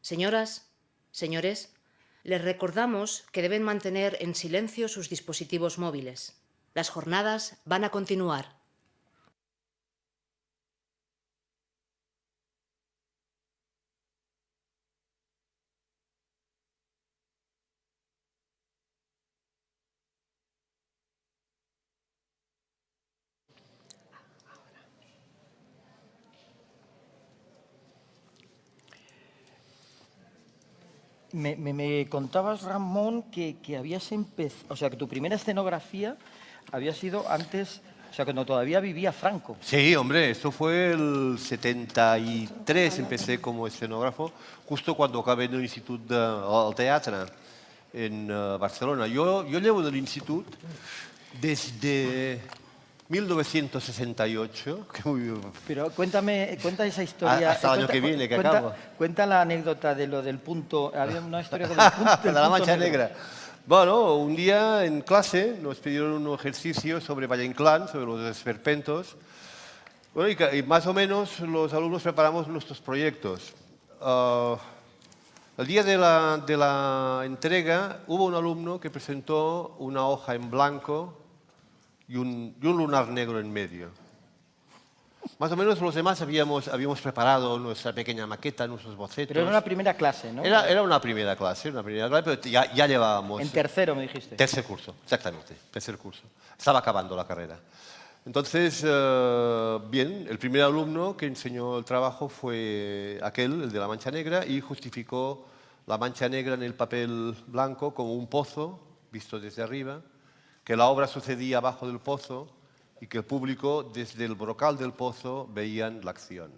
Señoras, señores, les recordamos que deben mantener en silencio sus dispositivos móviles. Las jornadas van a continuar. Me contabas, Ramón, que habías empezado, o sea, que tu primera escenografía había sido antes, o sea, cuando todavía vivía Franco. Sí, hombre, esto fue el 73, empecé como escenógrafo, justo cuando acabé en el Instituto del Teatre en Barcelona. Yo llevo en el instituto desde 1968. Pero cuenta esa historia. Hasta el año que viene, que acabo. Cuenta la anécdota de lo del punto. Había una historia con el punto. De la mancha negra. Bueno, un día en clase nos pidieron un ejercicio sobre Valle Inclán, sobre los esperpentos. Bueno, y más o menos los alumnos preparamos nuestros proyectos. El día de la entrega hubo un alumno que presentó una hoja en blanco y un lunar negro en medio. Más o menos los demás habíamos preparado nuestra pequeña maqueta, nuestros bocetos. Pero era una primera clase, ¿no? Era una primera clase, pero ya llevábamos... En tercero, me dijiste. Tercer curso, exactamente, tercer curso. Estaba acabando la carrera. Entonces, bien, el primer alumno que enseñó el trabajo fue aquel, el de la mancha negra, y justificó la mancha negra en el papel blanco como un pozo, visto desde arriba, que la obra sucedía abajo del pozo y que el público, desde el brocal del pozo, veían la acción.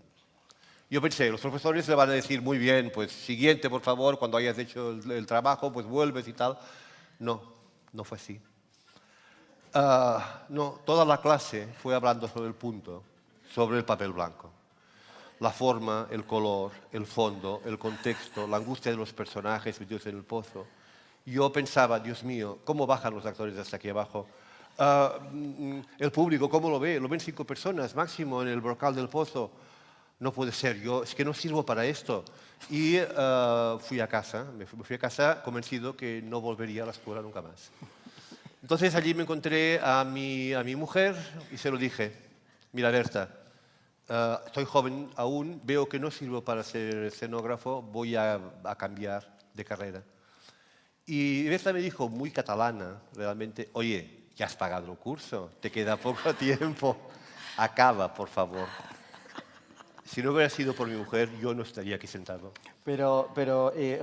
Yo pensé, los profesores le van a decir, muy bien, pues siguiente, por favor, cuando hayas hecho el trabajo, pues vuelves y tal. No, no fue así. No, toda la clase fue hablando sobre el punto, sobre el papel blanco. La forma, el color, el fondo, el contexto, la angustia de los personajes metidos en el pozo. Yo pensaba, Dios mío, ¿cómo bajan los actores hasta aquí abajo? El público, ¿cómo lo ve? Lo ven 5 personas máximo en el brocal del pozo. No puede ser, es que no sirvo para esto. Y fui a casa, me fui a casa convencido que no volvería a la escuela nunca más. Entonces allí me encontré a mi mujer y se lo dije, mira Berta, Estoy joven aún, veo que no sirvo para ser escenógrafo, voy a cambiar de carrera. Y esta me dijo, muy catalana, realmente, oye, ya has pagado el curso, te queda poco tiempo, acaba, por favor. Si no hubiera sido por mi mujer, yo no estaría aquí sentado. Pero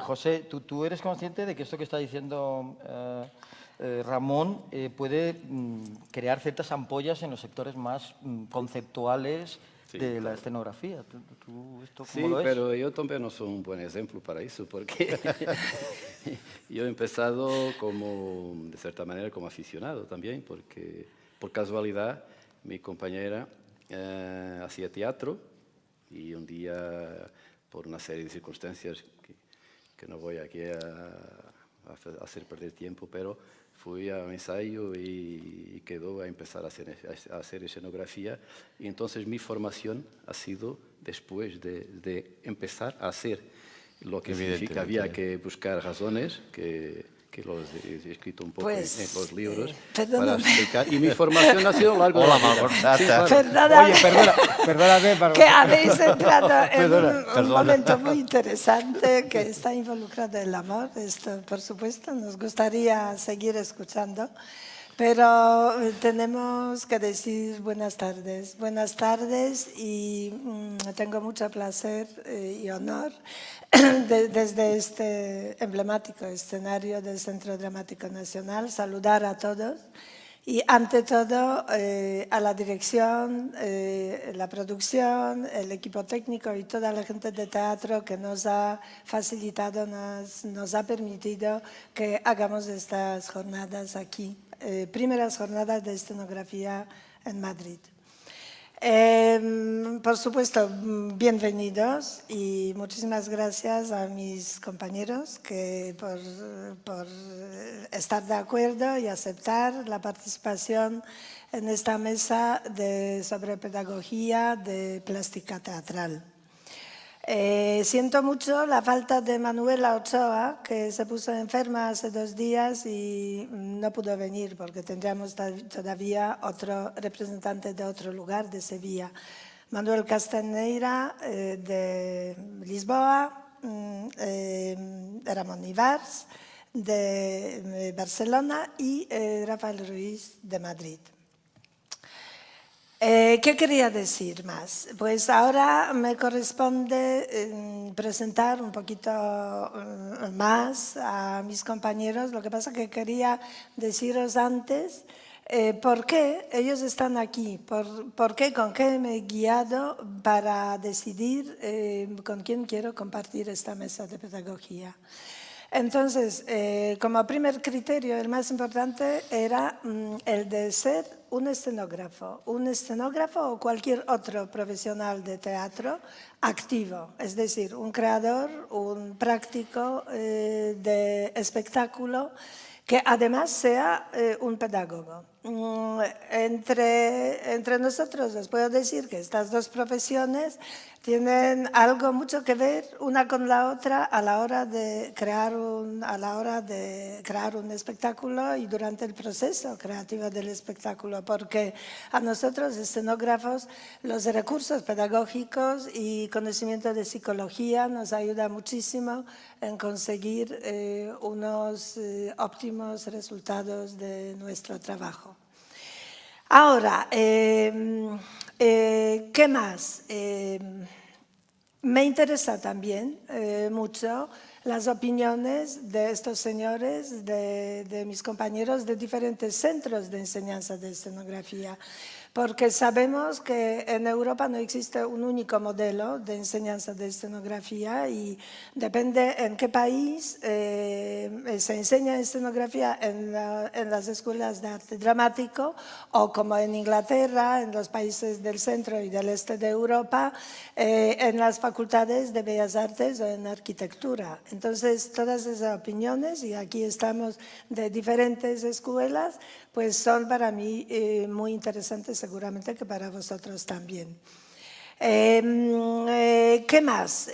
José, ¿tú eres consciente de que esto que está diciendo Ramón puede crear ciertas ampollas en los sectores más conceptuales de la escenografía? ¿Tú esto cómo lo ves? Pero yo también no soy un buen ejemplo para eso, porque yo he empezado como, de cierta manera, como aficionado también, porque por casualidad mi compañera hacía teatro y un día, por una serie de circunstancias que no voy aquí a hacer perder tiempo, pero fui a un ensayo y quedó a empezar a hacer escenografía. Y entonces mi formación ha sido después de empezar a hacer, lo que significa había que buscar razones que los he escrito un poco Pues, en los libros para perdóname. explicar. Y mi formación ha sido a lo largo de la vida. Sí, claro. Perdóname, Perdóname, que habéis entrado en un Perdona. momento muy interesante que está involucrado el amor. Esto, por supuesto, nos gustaría seguir escuchando, pero tenemos que decir buenas tardes. Buenas tardes y tengo mucho placer y honor desde este emblemático escenario del Centro Dramático Nacional saludar a todos. Y ante todo a la dirección, la producción, el equipo técnico y toda la gente de teatro que nos ha facilitado, nos ha permitido que hagamos estas jornadas aquí, primeras jornadas de escenografía en Madrid. Por supuesto, bienvenidos y muchísimas gracias a mis compañeros por estar de acuerdo y aceptar la participación en esta mesa sobre pedagogía de plástica teatral. Siento mucho la falta de Manuela Ochoa, que se puso enferma hace 2 días y no pudo venir porque tendríamos todavía otro representante de otro lugar, de Sevilla. Manuel Castaneira, de Lisboa, Ramón Ivars, de Barcelona y Rafael Ruiz, de Madrid. ¿Qué quería decir más? Pues ahora me corresponde presentar un poquito más a mis compañeros. Lo que pasa es que quería deciros antes por qué ellos están aquí, por qué, con qué me he guiado para decidir con quién quiero compartir esta mesa de pedagogía. Entonces, como primer criterio, el más importante era el de ser un escenógrafo o cualquier otro profesional de teatro activo, es decir, un creador, un práctico de espectáculo que además sea un pedagogo. Entre nosotros os puedo decir que estas dos profesiones tienen algo mucho que ver una con la otra a la hora de crear un espectáculo y durante el proceso creativo del espectáculo, porque a nosotros, escenógrafos, los recursos pedagógicos y conocimiento de psicología nos ayuda muchísimo en conseguir unos óptimos resultados de nuestro trabajo. Ahora, ¿qué más? Me interesa también mucho las opiniones de estos señores, de mis compañeros de diferentes centros de enseñanza de escenografía, porque sabemos que en Europa no existe un único modelo de enseñanza de escenografía y depende en qué país se enseña escenografía en las escuelas de arte dramático o como en Inglaterra, en los países del centro y del este de Europa, en las facultades de Bellas Artes o en arquitectura. Entonces, todas esas opiniones, y aquí estamos de diferentes escuelas, pues son para mí muy interesantes, seguramente que para vosotros también. ¿Qué más?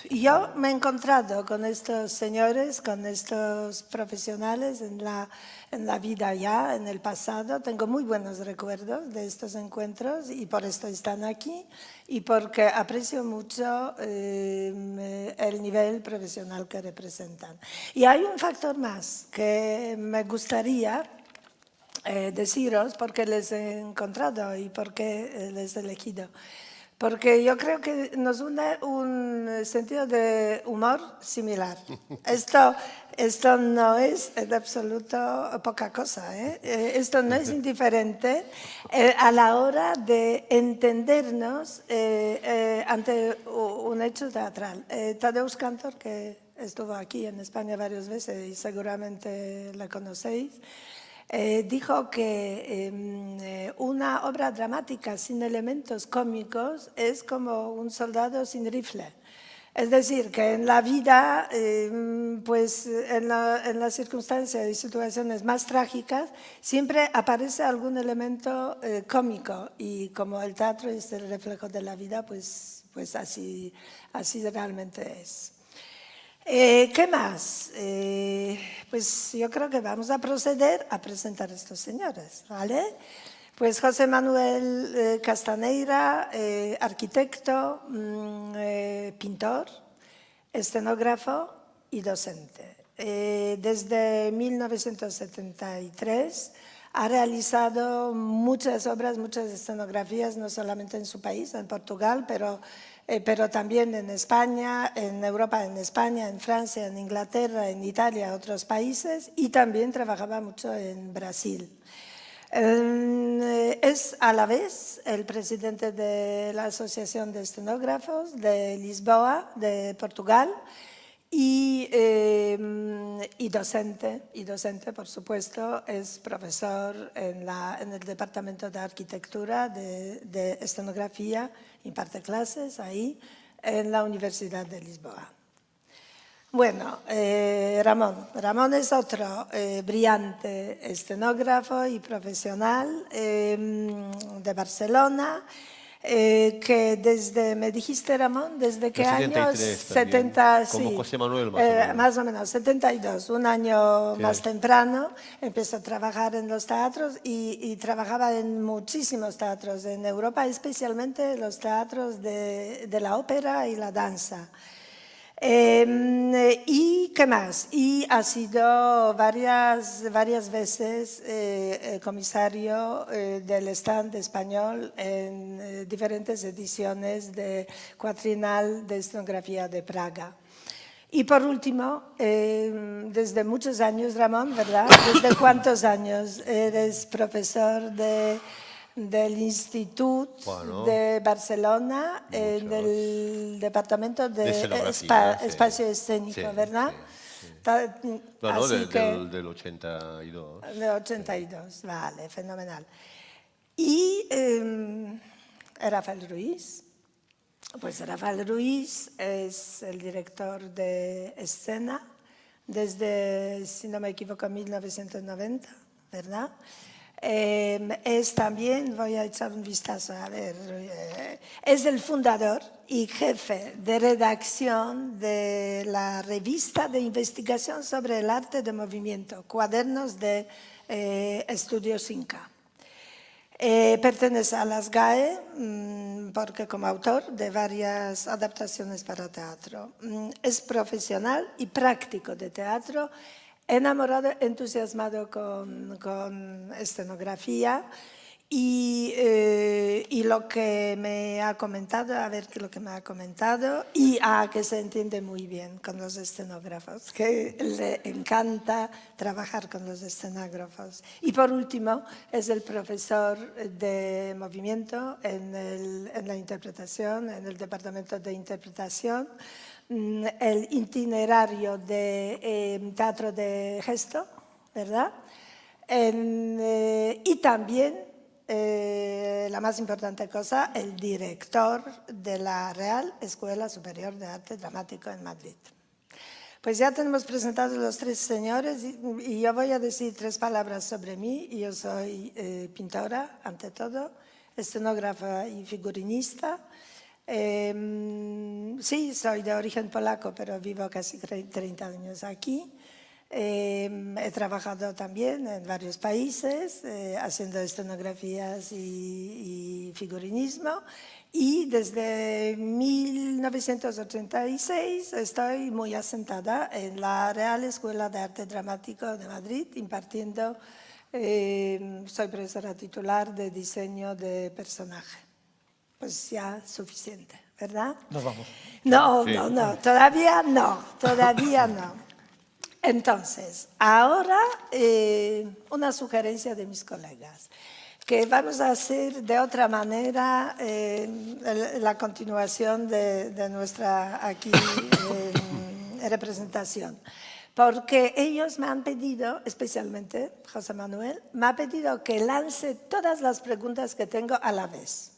Yo me he encontrado con estos señores, con estos profesionales en la vida ya, en el pasado. Tengo muy buenos recuerdos de estos encuentros y por esto están aquí y porque aprecio mucho el nivel profesional que representan. Y hay un factor más que me gustaría deciros porque les he encontrado y porque les he elegido. Porque yo creo que nos une un sentido de humor similar. Esto no es en absoluto poca cosa, ¿eh? Esto no es indiferente a la hora de entendernos ante un hecho teatral. Tadeusz Kantor, que estuvo aquí en España varias veces y seguramente la conocéis, dijo que una obra dramática sin elementos cómicos es como un soldado sin rifle. Es decir, que en la vida, pues en las circunstancias y situaciones más trágicas, siempre aparece algún elemento cómico y como el teatro es el reflejo de la vida, pues así realmente es. ¿Qué más? Pues yo creo que vamos a proceder a presentar a estos señores, ¿vale? Pues José Manuel Castaneira, arquitecto, pintor, escenógrafo y docente. Desde 1973 ha realizado muchas obras, muchas escenografías, no solamente en su país, en Portugal, pero también en España, en Europa, en España, en Francia, en Inglaterra, en Italia, otros países, y también trabajaba mucho en Brasil. Es a la vez el presidente de la Asociación de Escenógrafos de Lisboa, de Portugal, y docente, por supuesto, es profesor en el Departamento de Arquitectura, de Escenografía, imparte clases ahí, en la Universidad de Lisboa. Bueno, Ramón es otro brillante escenógrafo y profesional de Barcelona, que desde, me dijiste Ramón, ¿desde qué año? 70, como sí, José Manuel más o menos, 72, un año más temprano, empezó a trabajar en los teatros y trabajaba en muchísimos teatros en Europa, especialmente los teatros de la ópera y la danza. ¿Y qué más? Y ha sido varias veces comisario del stand español en diferentes ediciones de Cuatrinal de Escenografía de Praga. Y por último, desde muchos años, Ramón, ¿verdad? ¿Desde cuántos años eres profesor del Instituto de Barcelona, en el Departamento de Espacio Escénico, sí, ¿verdad? Sí, sí. No, del 82. Del 82, sí. Vale, fenomenal. Y Rafael Ruiz. Pues Rafael Ruiz es el director de escena desde, si no me equivoco, 1990, ¿verdad? Es también, voy a echar un vistazo, a ver, es el fundador y jefe de redacción de la revista de investigación sobre el arte de movimiento, Cuadernos de Estudios Inca. Pertenece a las GAE porque como autor de varias adaptaciones para teatro. Es profesional y práctico de teatro, enamorado, entusiasmado con escenografía y lo que me ha comentado, a ver qué es lo que me ha comentado, y que se entiende muy bien con los escenógrafos, que le encanta trabajar con los escenógrafos. Y por último, es el profesor de movimiento en la interpretación, en el departamento de interpretación, el itinerario de teatro de gesto, ¿verdad? Y también, la más importante cosa, el director de la Real Escuela Superior de Arte Dramático en Madrid. Pues ya tenemos presentados los tres señores y yo voy a decir tres palabras sobre mí. Yo soy pintora, ante todo, escenógrafa y figurinista. Sí, soy de origen polaco, pero vivo casi 30 años aquí. He trabajado también en varios países haciendo escenografías y figurinismo, y desde 1986 estoy muy asentada en la Real Escuela de Arte Dramático de Madrid, impartiendo, soy profesora titular de diseño de personaje. Pues ya suficiente, ¿verdad? Nos vamos. No, Sí. no, todavía no, todavía no. Entonces, ahora una sugerencia de mis colegas, que vamos a hacer de otra manera la continuación de nuestra aquí representación. Porque ellos me han pedido, especialmente José Manuel, me ha pedido que lance todas las preguntas que tengo a la vez.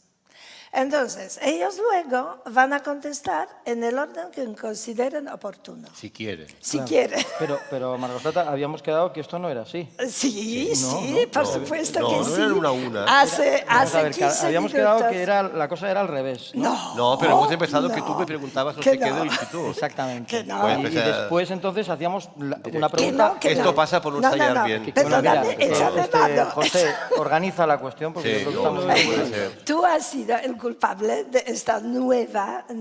Entonces, ellos luego van a contestar en el orden que consideren oportuno. Si quiere. Si Claro. quieren. Pero Margosata, habíamos quedado que esto no era así. Sí, No, sí, no, por no. supuesto No, que no sí. eran una a una. Hace Vamos a ver, 15 habíamos minutos. quedado que la cosa era al revés, ¿no? No, pero hemos empezado que no, tú me preguntabas no que sé qué no. del instituto. Exactamente. Que no. Pues Y empezar- después entonces hacíamos una Que pregunta. no, que Esto no. pasa por no ensayar bien. Bueno, mira, Perdóname, échame mano. José, organiza la cuestión porque Sí, yo creo que no, estamos no en puede el- ser. Tú has sido el culpable de esta nueva Sí,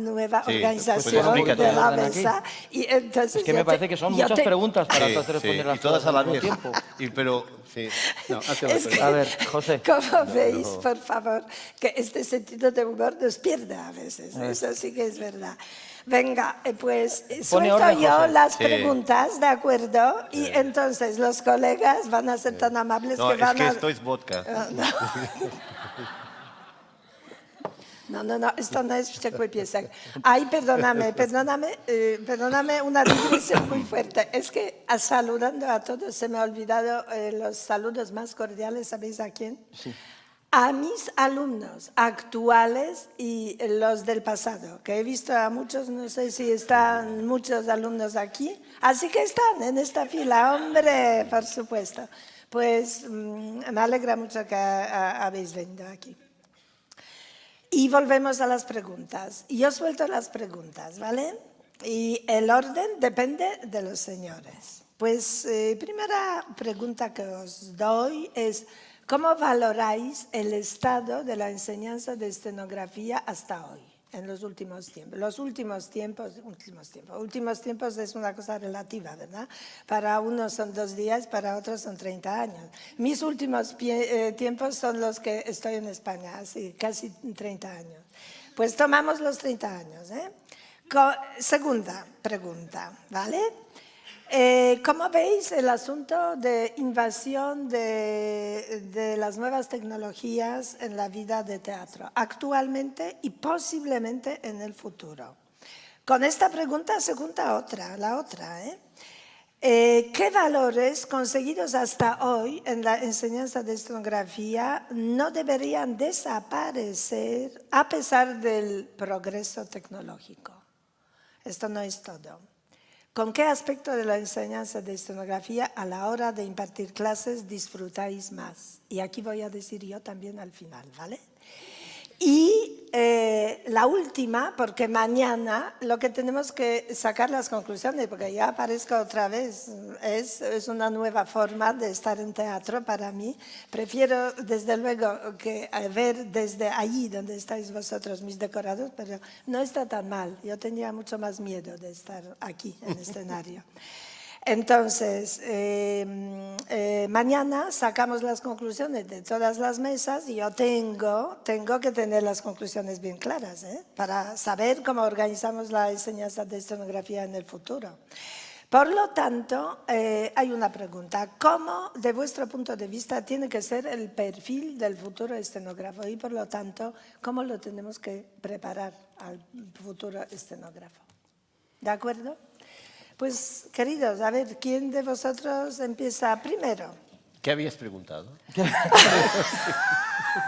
organización pues explícate. de la Orden aquí. mesa. Y entonces Es que me parece que son muchas preguntas para todas responderlas y todas a la al mismo vez. tiempo. Pero, sí. No, hace la Es que, pregunta. A ver, José. como veis, por favor, que este sentido de humor nos pierde a veces. ver. Eso sí que es verdad. Venga, pues Pone suelto orden, yo José. las Sí. preguntas, ¿de acuerdo? Y entonces los colegas van a ser tan amables No, que es van que a... esto es vodka. No, esto no es Checo y Piesek. Ay, perdóname, una digresión muy fuerte. Es que saludando a todos se me ha olvidado los saludos más cordiales, ¿sabéis a quién? Sí. A mis alumnos actuales y los del pasado, que he visto a muchos, no sé si están muchos alumnos aquí, así que están en esta fila, hombre, por supuesto. Pues me alegra mucho que habéis venido aquí. Y volvemos a las preguntas. Yo suelto las preguntas, ¿vale? Y el orden depende de los señores. Pues primera pregunta que os doy es, ¿cómo valoráis el estado de la enseñanza de escenografía hasta hoy, en los últimos tiempos? Los últimos tiempos es una cosa relativa, ¿verdad? Para unos son 2 días, para otros son 30 años. Mis últimos tiempos son los que estoy en España, así casi 30 años. Pues tomamos los 30 años, ¿eh? Segunda pregunta, ¿vale? ¿Cómo veis el asunto de invasión de las nuevas tecnologías en la vida de teatro, actualmente y posiblemente en el futuro? Con esta pregunta se junta la otra. ¿Qué valores conseguidos hasta hoy en la enseñanza de escenografía no deberían desaparecer a pesar del progreso tecnológico? Esto no es todo. ¿Con qué aspecto de la enseñanza de escenografía a la hora de impartir clases disfrutáis más? Y aquí voy a decir yo también al final, ¿vale? Y la última, porque mañana lo que tenemos que sacar las conclusiones, porque ya aparezco otra vez, es una nueva forma de estar en teatro para mí. Prefiero desde luego que ver desde allí donde estáis vosotros mis decorados, pero no está tan mal. Yo tenía mucho más miedo de estar aquí en el escenario. Entonces, mañana sacamos las conclusiones de todas las mesas y yo tengo que tener las conclusiones bien claras, para saber cómo organizamos la enseñanza de escenografía en el futuro. Por lo tanto, hay una pregunta. ¿Cómo, de vuestro punto de vista, tiene que ser el perfil del futuro escenógrafo? Y, por lo tanto, ¿cómo lo tenemos que preparar al futuro escenógrafo? ¿De acuerdo? Pues, queridos, a ver, ¿quién de vosotros empieza primero? ¿Qué habías preguntado?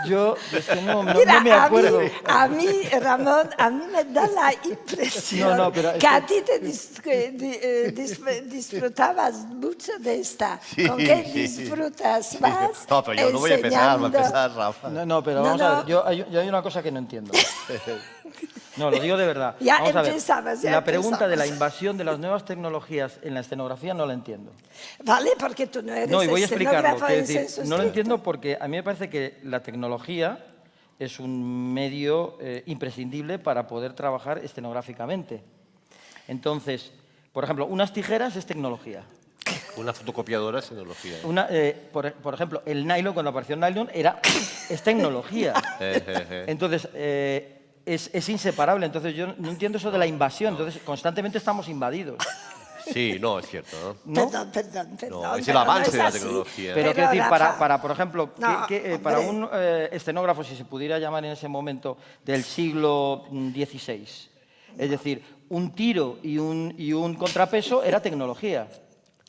Yo es que no Mira, me acuerdo. a mí, Ramón, a mí me da la impresión No, pero es que a ti te disfrutabas mucho de esta. ¿Con qué disfrutas más? No, pero yo no voy a empezar, va a enseñando? empezar Rafa. No, pero vamos a ver, yo hay una cosa que no entiendo. No, lo digo de verdad. Ya Vamos a ver. empezamos, ya La pregunta de la empezamos. invasión de las nuevas tecnologías en la escenografía no la entiendo. Vale, porque tú no eres No, y voy a explicarlo. escenógrafo Quiero en decir, senso no lo estricto. entiendo porque a mí me parece que la tecnología es un medio imprescindible para poder trabajar escenográficamente. Entonces, por ejemplo, unas tijeras es tecnología. Una fotocopiadora es tecnología. Por ejemplo, el nylon, cuando apareció el nylon, es tecnología. Entonces, es inseparable. Entonces, yo no entiendo eso de la invasión. Entonces, constantemente estamos invadidos. Sí, no, es cierto, ¿no? Perdón. No, es el pero avance es de la así. tecnología. Pero quiero decir, Rafa, para por ejemplo, No, para hombre. un escenógrafo, si se pudiera llamar en ese momento, del siglo XVI, es decir, un tiro y un contrapeso era tecnología.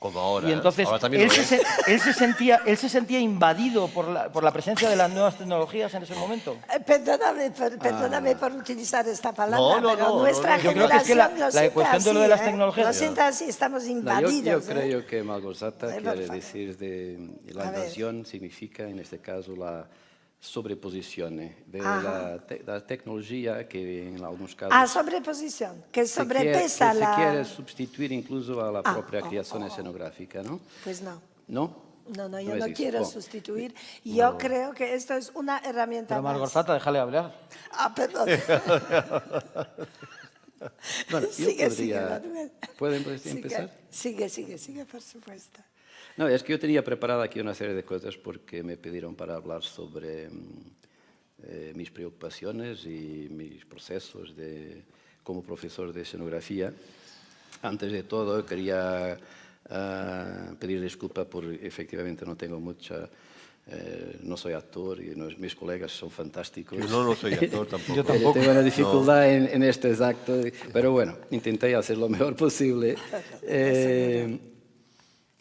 Como ahora. Y entonces Ahora también él lo se, es. él se sentía invadido por la presencia de las nuevas tecnologías en ese momento. Perdóname por utilizar esta palabra, No, pero no, nuestra no, yo creo que es que generación la lo siente cuestión de lo de así, las tecnologías- Lo siente así, estamos No, invadidos. yo creo que Malgorzata Por quiere favor. decir de la A ver. invasión significa, en este caso, la sobreposición de Ajá. la tecnología que en algunos casos A sobreposición, que se sobrepesa se la... quiere sustituir incluso a la Ah, propia creación escenográfica, ¿no? Pues no. ¿No? No, yo es no eso. quiero Bueno, sustituir. Yo creo que esto es una herramienta Pero más. Malgorzata, déjale hablar. Ah, perdón. Bueno, yo Sigue, podría... Manuel. ¿Pueden empezar? Sigue, por supuesto. No, es que yo tenía preparada aquí una serie de cosas porque me pidieron para hablar sobre mis preocupaciones y mis procesos como profesor de escenografía. Antes de todo, quería pedir disculpas por efectivamente no tengo mucha... no soy actor y mis colegas son fantásticos. Yo no soy actor tampoco. Yo tampoco. Tengo una dificultad en estos actos, pero bueno, intenté hacer lo mejor posible.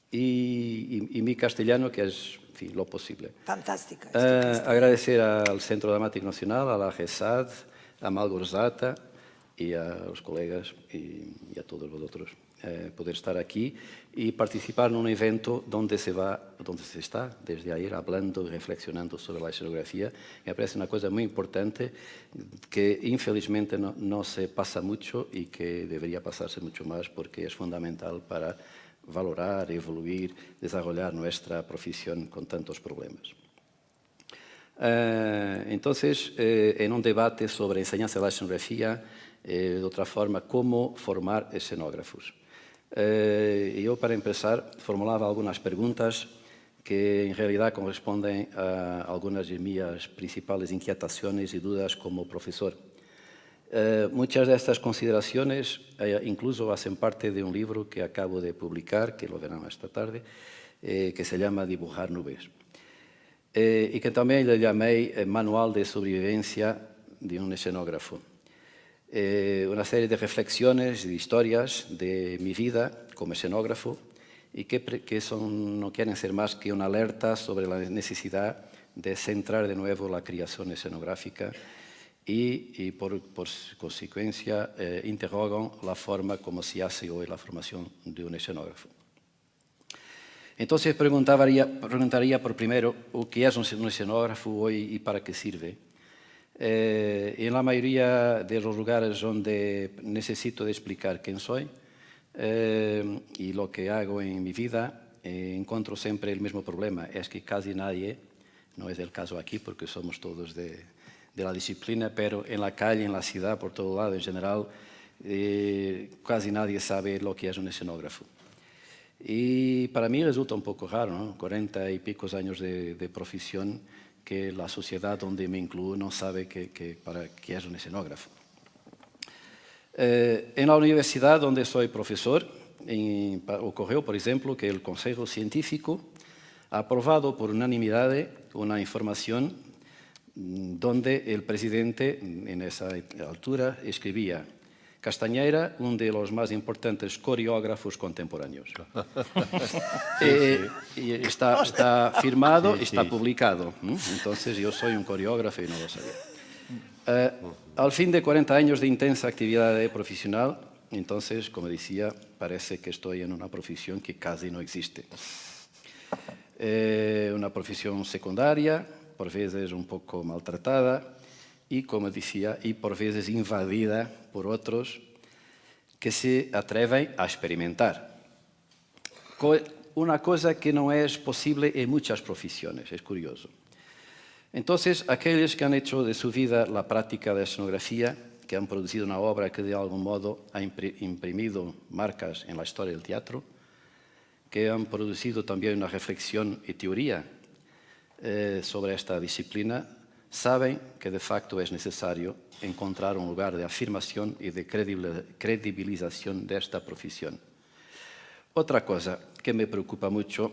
Y mi castellano, que es en fin, lo posible. Fantástico. Agradecer al Centro Dramático Nacional, a la GESAD, a Malgorzata y a los colegas y a todos vosotros poder estar aquí y participar en un evento donde se está desde ayer hablando y reflexionando sobre la escenografía. Me parece una cosa muy importante que infelizmente no se pasa mucho y que debería pasarse mucho más porque es fundamental para valorar, evoluir, desarrollar nuestra profesión con tantos problemas. Entonces, en un debate sobre enseñanza de la escenografía, de otra forma, cómo formar escenógrafos. Yo, para empezar, formulaba algunas preguntas que en realidad corresponden a algunas de mis principales inquietaciones y dudas como profesor. Muchas de estas consideraciones incluso hacen parte de un libro que acabo de publicar, que lo verán esta tarde, que se llama Dibujar nubes. Y que también le llamé Manual de sobrevivencia de un escenógrafo. Una serie de reflexiones y de historias de mi vida como escenógrafo y que no quieren ser más que una alerta sobre la necesidad de centrar de nuevo la creación escenográfica y por consecuencia interrogan la forma como se hace hoy la formación de un escenógrafo. Entonces preguntaría por primero qué es un escenógrafo hoy y para qué sirve. En la mayoría de los lugares donde necesito de explicar quién soy y lo que hago en mi vida, encuentro siempre el mismo problema, es que casi nadie, no es el caso aquí porque somos todos de la disciplina, pero en la calle, en la ciudad, por todo lado en general, casi nadie sabe lo que es un escenógrafo. Y para mí resulta un poco raro, ¿no? 40 y pico años de profesión, que la sociedad donde me incluyo no sabe qué es un escenógrafo. En la universidad donde soy profesor, ocurrió, por ejemplo, que el Consejo Científico ha aprobado por unanimidad una información donde el presidente, en esa altura, escribía: Castañeira, de los más importantes coreógrafos contemporáneos. Y está firmado, está publicado. Entonces yo soy un coreógrafo y no lo sabía. Al fin de 40 años de intensa actividad profesional, entonces, como decía, parece que estoy en una profesión que casi no existe. Una profesión secundaria, por veces un poco maltratada y, como decía, y por veces invadida por otros que se atreven a experimentar. Una cosa que no es posible en muchas profesiones, es curioso. Entonces, aquellos que han hecho de su vida la práctica de escenografía, que han producido una obra que de algún modo ha imprimido marcas en la historia del teatro, que han producido también una reflexión y teoría sobre esta disciplina, saben que de facto es necesario encontrar un lugar de afirmación y de credibilización de esta profesión. Otra cosa que me preocupa mucho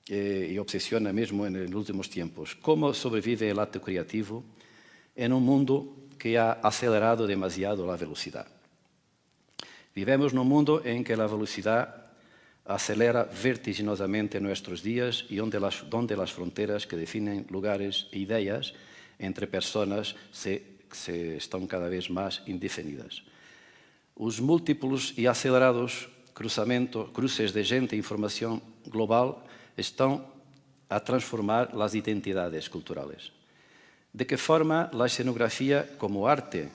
y obsesiona mismo en los últimos tiempos, cómo sobrevive el acto creativo en un mundo que ha acelerado demasiado la velocidad. Vivimos en un mundo en que la velocidad acelera vertiginosamente nuestros días y donde las fronteras que definen lugares e ideas entre personas están cada vez más indefinidas. Los múltiplos y acelerados cruces de gente e información global están a transformar las identidades culturales. ¿De qué forma la escenografía como arte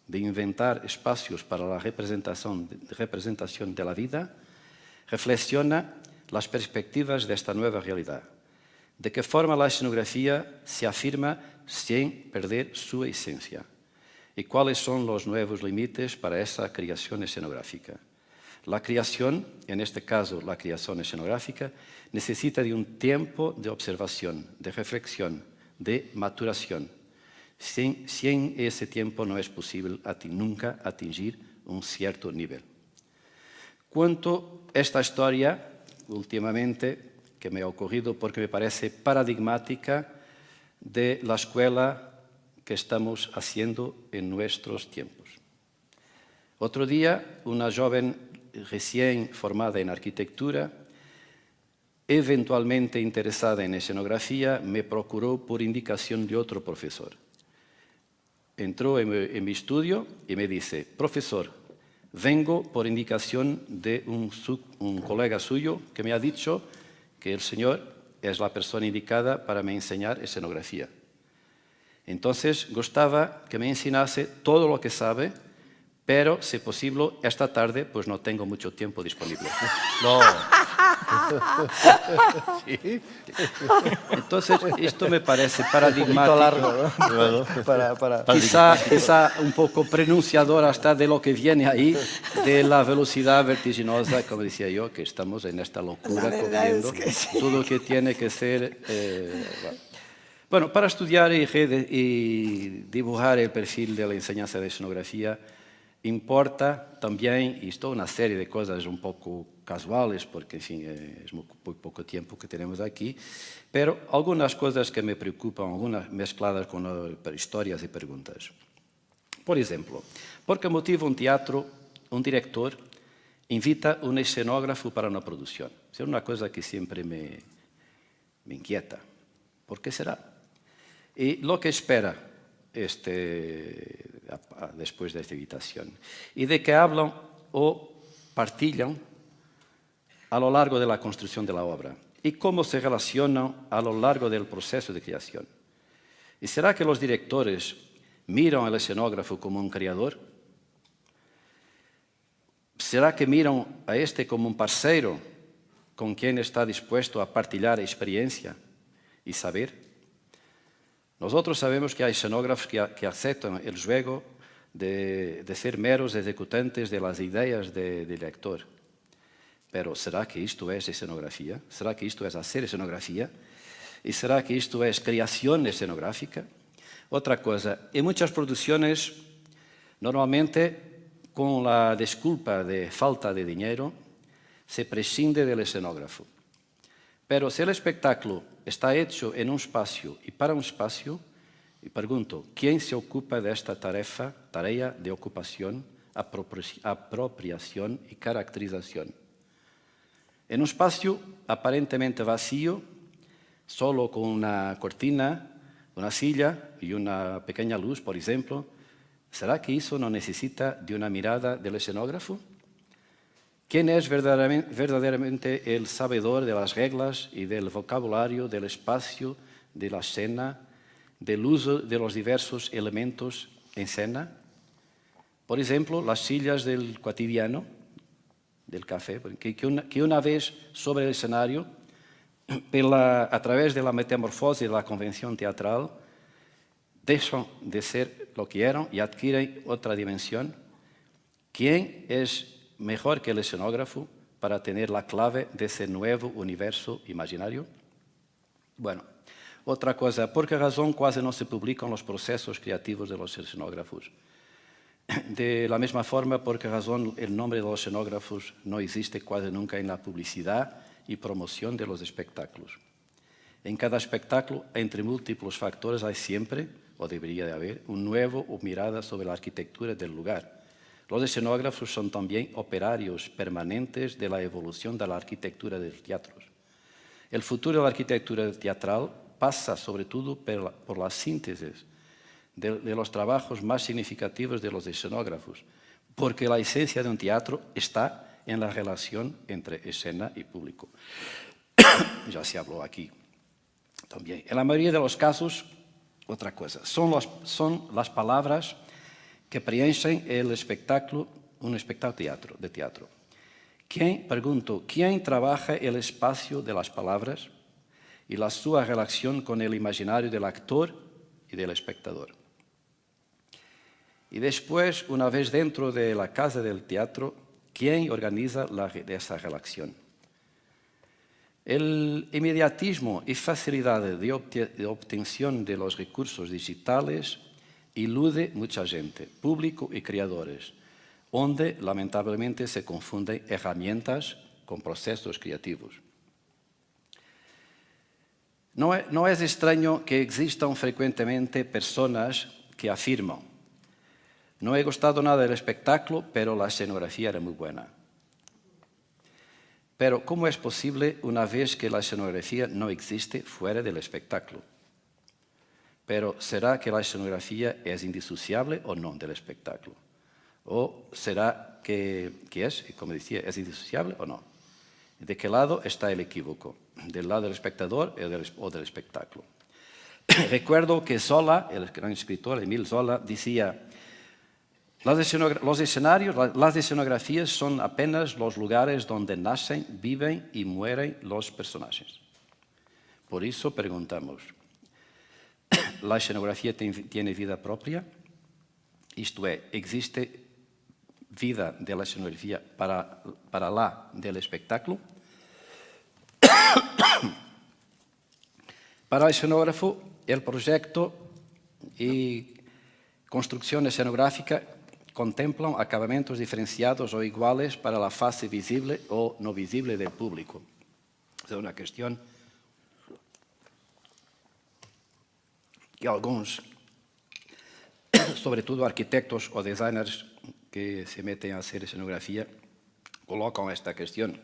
de inventar espacios para la representación de la vida reflexiona las perspectivas de esta nueva realidad? ¿De qué forma la escenografía se afirma sin perder su esencia? ¿Y cuáles son los nuevos límites para esa creación escenográfica? La creación, en este caso la creación escenográfica, necesita de un tiempo de observación, de reflexión, de maturación. Sin ese tiempo no es posible nunca atingir un cierto nivel. Cuento esta historia últimamente que me ha ocurrido porque me parece paradigmática de la escuela que estamos haciendo en nuestros tiempos. Otro día, una joven recién formada en arquitectura, eventualmente interesada en escenografía, me procuró por indicación de otro profesor. Entró en mi estudio y me dice: profesor, vengo por indicación de un colega suyo que me ha dicho que el señor es la persona indicada para me enseñar escenografía. Entonces, gustaba que me enseñase todo lo que sabe, pero, si posible, esta tarde, pues no tengo mucho tiempo disponible. No. ¿Sí? Entonces, esto me parece paradigmático. largo, ¿no? Quizá un poco pronunciador hasta de lo que viene ahí, de la velocidad vertiginosa, como decía yo, que estamos en esta locura corriendo, todo lo que tiene que ser... Bueno, para estudiar y dibujar el perfil de la enseñanza de escenografía, importa también, y esto una serie de cosas un poco casuales, porque en fin, es muy poco tiempo que tenemos aquí, pero algunas cosas que me preocupan, algunas mezcladas con historias y preguntas. Por ejemplo, ¿por qué motivo un teatro, un director, invita un escenógrafo para una producción? Es una cosa que siempre me inquieta. ¿Por qué será? Y lo que espera después de esta invitación, y de que hablan o partillan a lo largo de la construcción de la obra, y cómo se relacionan a lo largo del proceso de creación. ¿Y será que los directores miran al escenógrafo como un creador? ¿Será que miran a este como un parceiro con quien está dispuesto a partillar experiencia y saber? Nosotros sabemos que hay escenógrafos que aceptan el juego de ser meros ejecutantes de las ideas del director. Pero ¿será que esto es escenografía? ¿Será que esto es hacer escenografía? ¿Y será que esto es creación escenográfica? Otra cosa, en muchas producciones, normalmente con la disculpa de falta de dinero, se prescinde del escenógrafo. Pero si el espectáculo está hecho en un espacio y para un espacio, y pregunto, ¿quién se ocupa de esta tarea de ocupación apropiación y caracterización. En un espacio aparentemente vacío, solo con una cortina, una silla y una pequeña luz, por ejemplo, ¿será que eso no necesita de una mirada del escenógrafo? ¿Quién es verdaderamente el sabedor de las reglas y del vocabulario del espacio, de la escena, del uso de los diversos elementos en escena? Por ejemplo, las sillas del cotidiano, del café, que una vez sobre el escenario, a través de la metamorfosis de la convención teatral, dejan de ser lo que eran y adquieren otra dimensión. ¿Quién es mejor que el escenógrafo para tener la clave de ese nuevo universo imaginario? Bueno, otra cosa, ¿por qué razón casi no se publican los procesos creativos de los escenógrafos? De la misma forma, ¿por qué razón el nombre de los escenógrafos no existe casi nunca en la publicidad y promoción de los espectáculos? En cada espectáculo, entre múltiples factores, hay siempre, o debería de haber, un nuevo mirada sobre la arquitectura del lugar. Los escenógrafos son también operarios permanentes de la evolución de la arquitectura de los teatros. El futuro de la arquitectura teatral pasa sobre todo por la síntesis de los trabajos más significativos de los escenógrafos, porque la esencia de un teatro está en la relación entre escena y público. Ya se habló aquí también. En la mayoría de los casos, otra cosa, son las palabras que preenchen el espectáculo, un espectáculo de teatro. Pregunto, ¿quién trabaja el espacio de las palabras y la su relación con el imaginario del actor y del espectador? Y después, una vez dentro de la casa del teatro, ¿quién organiza esa relación? El inmediatismo y facilidad de obtención de los recursos digitales ilude mucha gente, público y creadores, donde lamentablemente se confunden herramientas con procesos creativos. No es extraño que existan frecuentemente personas que afirman: no he gustado nada del espectáculo, pero la escenografía era muy buena. Pero ¿cómo es posible una vez que la escenografía no existe fuera del espectáculo? Pero ¿será que la escenografía es indisociable o no del espectáculo? ¿O será que es, como decía, es indisociable o no? ¿De qué lado está el equívoco? ¿Del lado del espectador o del espectáculo? Recuerdo que Zola, el gran escritor Émile Zola, decía: las escenografías son apenas los lugares donde nacen, viven y mueren los personajes. Por eso preguntamos, ¿la escenografía tiene vida propia? Esto es, ¿existe vida de la escenografía para la del espectáculo? Para el escenógrafo, el proyecto y construcción escenográfica contemplan acabamentos diferenciados o iguales para la fase visible o no visible del público. Es una cuestión que algunos, sobre todo arquitectos o designers que se meten a hacer escenografía, colocan esta cuestión.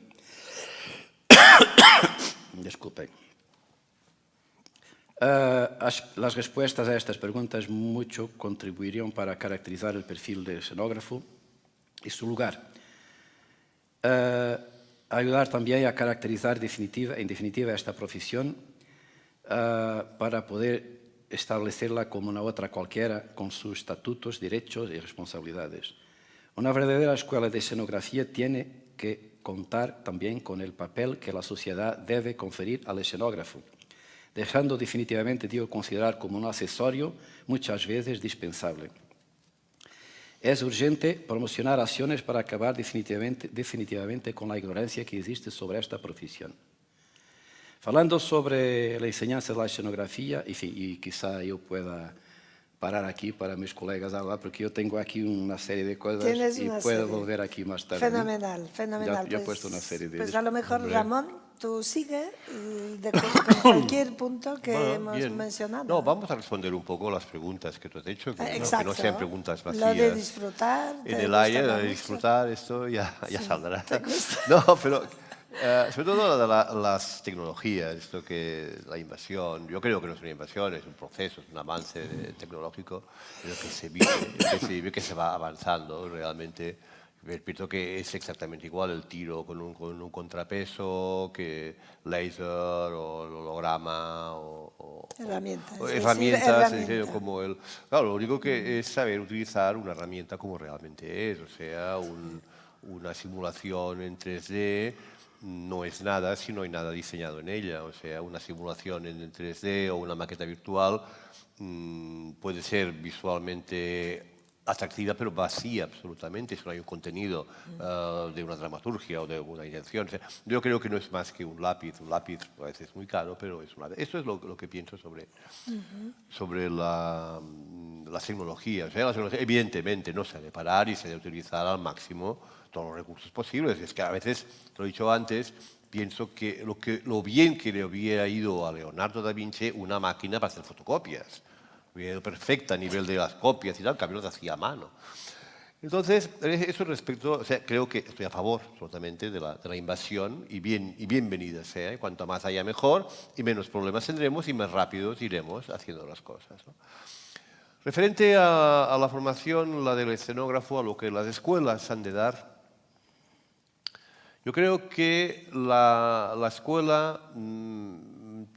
Disculpen. Las respuestas a estas preguntas mucho contribuirían para caracterizar el perfil del escenógrafo y su lugar. Ayudar también a caracterizar en definitiva esta profesión para poder establecerla como una otra cualquiera con sus estatutos, derechos y responsabilidades. Una verdadera escuela de escenografía tiene que contar también con el papel que la sociedad debe conferir al escenógrafo, dejando definitivamente, considerar como un accesorio muchas veces dispensable. Es urgente promocionar acciones para acabar definitivamente con la ignorancia que existe sobre esta profesión. Falando sobre la enseñanza de la escenografía, y quizá yo pueda parar aquí para mis colegas hablar, porque yo tengo aquí una serie de cosas y puedo volver aquí más tarde. Fenomenal, fenomenal. Ya he puesto una serie de... Pues a lo mejor, Ramón, tú sigue con cualquier punto que Bueno, hemos bien. mencionado. No, vamos a responder un poco las preguntas que tú has hecho, que no sean preguntas vacías. Lo de disfrutar. En ¿te el gusta aire, la de lucha? disfrutar, esto ya saldrá. ¿te gusta? No, pero sobre todo las tecnologías, esto que la invasión, yo creo que no es una invasión, es un proceso, es un avance tecnológico en el que se vive, que se va avanzando realmente. Pienso que es exactamente igual el tiro con un contrapeso que láser o el holograma o Herramientas. o es decir, herramientas, herramienta. como el... Claro, lo único que es saber utilizar una herramienta como realmente es, o sea, una simulación en 3D no es nada si no hay nada diseñado en ella, o sea, una simulación en 3D o una maqueta virtual puede ser visualmente atractiva pero vacía absolutamente, si no hay un contenido de una dramaturgia o de una intención. O sea, yo creo que no es más que un lápiz a veces es muy caro, pero es una... Eso es lo que pienso sobre las tecnologías. O sea, la tecnología, evidentemente no se ha de parar y se ha de utilizar al máximo todos los recursos posibles. Es que a veces, te lo he dicho antes, pienso que lo bien que le hubiera ido a Leonardo da Vinci una máquina para hacer fotocopias. Hubiera ido perfecta a nivel de las copias y tal, que lo hacía a mano. Entonces, eso respecto, o sea, creo que estoy a favor absolutamente de la invasión y bienvenida sea. Cuanto más haya mejor y menos problemas tendremos y más rápidos iremos haciendo las cosas, ¿no? Referente a la formación, la del escenógrafo, a lo que las escuelas han de dar, yo creo que la escuela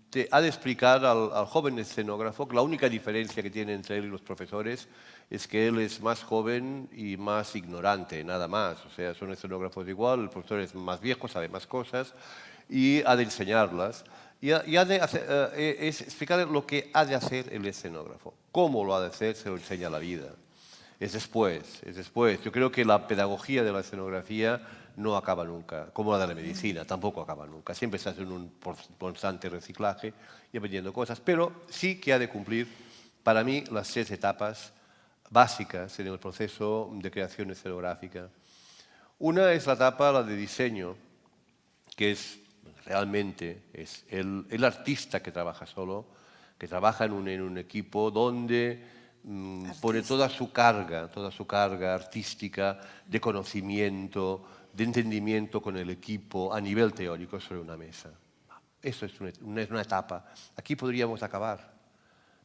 te ha de explicar al joven escenógrafo que la única diferencia que tiene entre él y los profesores es que él es más joven y más ignorante, nada más. O sea, son escenógrafos igual, el profesor es más viejo, sabe más cosas y ha de enseñarlas. Y ha de es explicar lo que ha de hacer el escenógrafo. Cómo lo ha de hacer se lo enseña la vida. Es después, es después. Yo creo que la pedagogía de la escenografía no acaba nunca, como la de la medicina, tampoco acaba nunca. Siempre estás en un constante reciclaje y aprendiendo cosas, pero sí que ha de cumplir, para mí, las 3 etapas básicas en el proceso de creación escenográfica. Una es la etapa, la de diseño, que es realmente es el artista que trabaja solo, que trabaja en un equipo donde pone toda su carga artística de conocimiento, de entendimiento con el equipo a nivel teórico sobre una mesa. Eso es una etapa. Aquí podríamos acabar,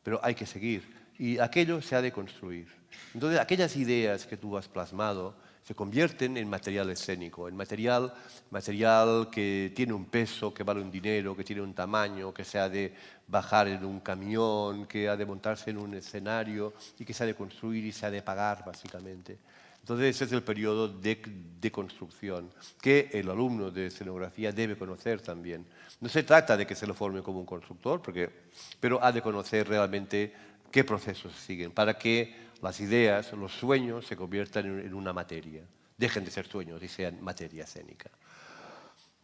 pero hay que seguir. Y aquello se ha de construir. Entonces, aquellas ideas que tú has plasmado se convierten en material escénico, en material que tiene un peso, que vale un dinero, que tiene un tamaño, que se ha de bajar en un camión, que ha de montarse en un escenario y que se ha de construir y se ha de pagar, básicamente. Entonces, ese es el periodo de construcción que el alumno de escenografía debe conocer también. No se trata de que se lo forme como un constructor, pero ha de conocer realmente qué procesos siguen para que las ideas, los sueños se conviertan en una materia, dejen de ser sueños y sean materia escénica.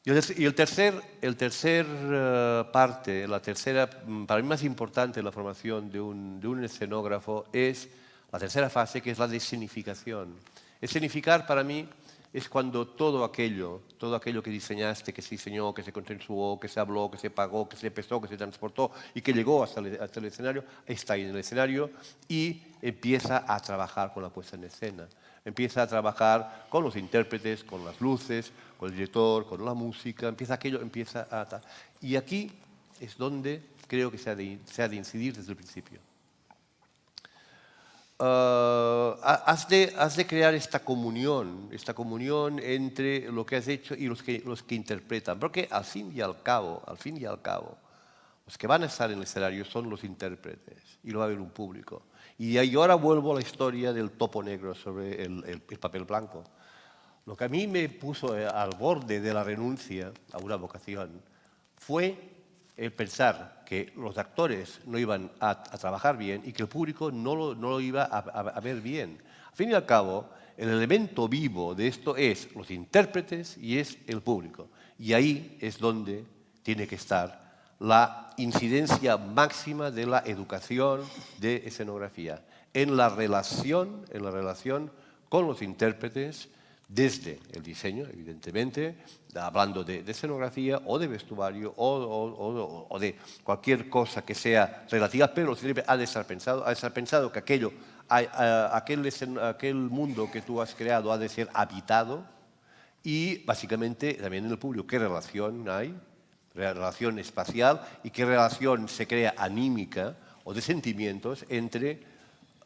Y el tercer parte, la tercera, para mí más importante en la formación de un escenógrafo es la tercera fase, que es la de escenificación. Escenificar para mí es cuando todo aquello que diseñaste, que se diseñó, que se consensuó, que se habló, que se pagó, que se pesó, que se transportó y que llegó hasta el escenario, está ahí en el escenario y empieza a trabajar con la puesta en escena. Empieza a trabajar con los intérpretes, con las luces, con el director, con la música, y aquí es donde creo que se ha de incidir desde el principio. Has de crear esta comunión entre lo que has hecho y los que interpretan, porque al fin y al cabo, los que van a estar en el escenario son los intérpretes y lo va a ver un público. Y ahora vuelvo a la historia del topo negro sobre el papel blanco. Lo que a mí me puso al borde de la renuncia a una vocación fue el pensar que los actores no iban a trabajar bien y que el público no lo iba a ver bien. Al fin y al cabo, el elemento vivo de esto es los intérpretes y es el público. Y ahí es donde tiene que estar la incidencia máxima de la educación de escenografía, en la relación con los intérpretes, desde el diseño, evidentemente, hablando de escenografía o de vestuario o de cualquier cosa que sea relativa, pero siempre ha de estar pensado que aquel mundo que tú has creado ha de ser habitado y básicamente también en el público qué relación hay, relación espacial y qué relación se crea anímica o de sentimientos entre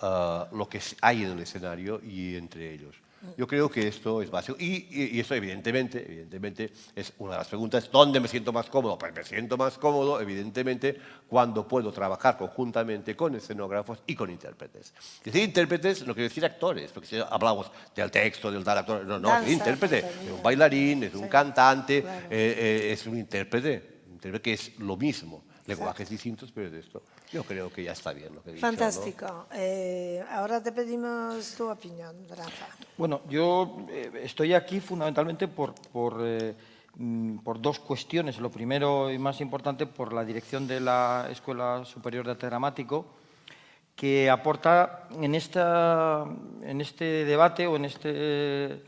lo que hay en el escenario y entre ellos. Yo creo que esto es básico y esto evidentemente es una de las preguntas. ¿Dónde me siento más cómodo? Pues me siento más cómodo, evidentemente, cuando puedo trabajar conjuntamente con escenógrafos y con intérpretes. Decir intérpretes no quiere decir actores, porque si hablamos del texto, del tal actor, no, es intérprete. Es un bailarín, es un cantante, claro. Es un intérprete que es lo mismo. Lenguajes distintos, pero de esto yo creo que ya está bien lo que he dicho. Fantástico. Ahora te pedimos tu opinión, Rafa. Bueno, yo estoy aquí fundamentalmente por dos cuestiones. Lo primero y más importante, por la dirección de la Escuela Superior de Arte Dramático, que aporta en este debate o en esta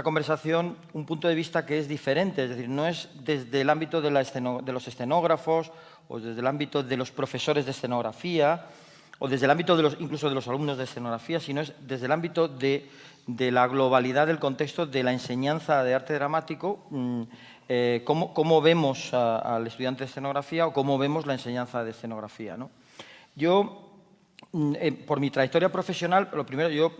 conversación un punto de vista que es diferente, es decir, no es desde el ámbito de los escenógrafos o desde el ámbito de los profesores de escenografía o desde el ámbito incluso de los alumnos de escenografía, sino es desde el ámbito de la globalidad del contexto de la enseñanza de arte dramático, cómo vemos al estudiante de escenografía o cómo vemos la enseñanza de escenografía, ¿no? Yo, por mi trayectoria profesional, lo primero, yo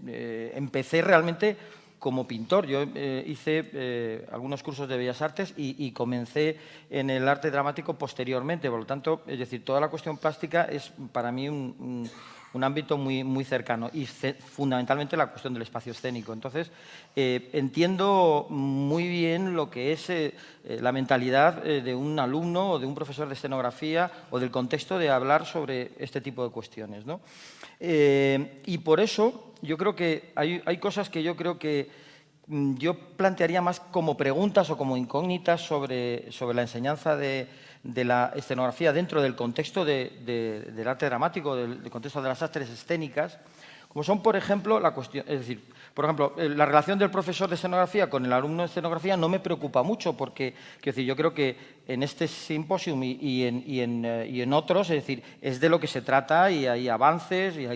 empecé realmente como pintor. Yo hice algunos cursos de Bellas Artes y comencé en el arte dramático posteriormente. Por lo tanto, es decir, toda la cuestión plástica es para mí un ámbito muy cercano y fundamentalmente la cuestión del espacio escénico. Entonces, entiendo muy bien lo que es la mentalidad de un alumno o de un profesor de escenografía o del contexto de hablar sobre este tipo de cuestiones, ¿no? Y por eso yo creo que hay cosas que yo creo que yo plantearía más como preguntas o como incógnitas sobre la enseñanza de la escenografía dentro del contexto del arte dramático, del contexto de las artes escénicas, como son, por ejemplo, la cuestión, es decir, por ejemplo, la relación del profesor de escenografía con el alumno de escenografía no me preocupa mucho porque, quiero decir, yo creo que en este simposium y en otros, es decir, es de lo que se trata y hay avances y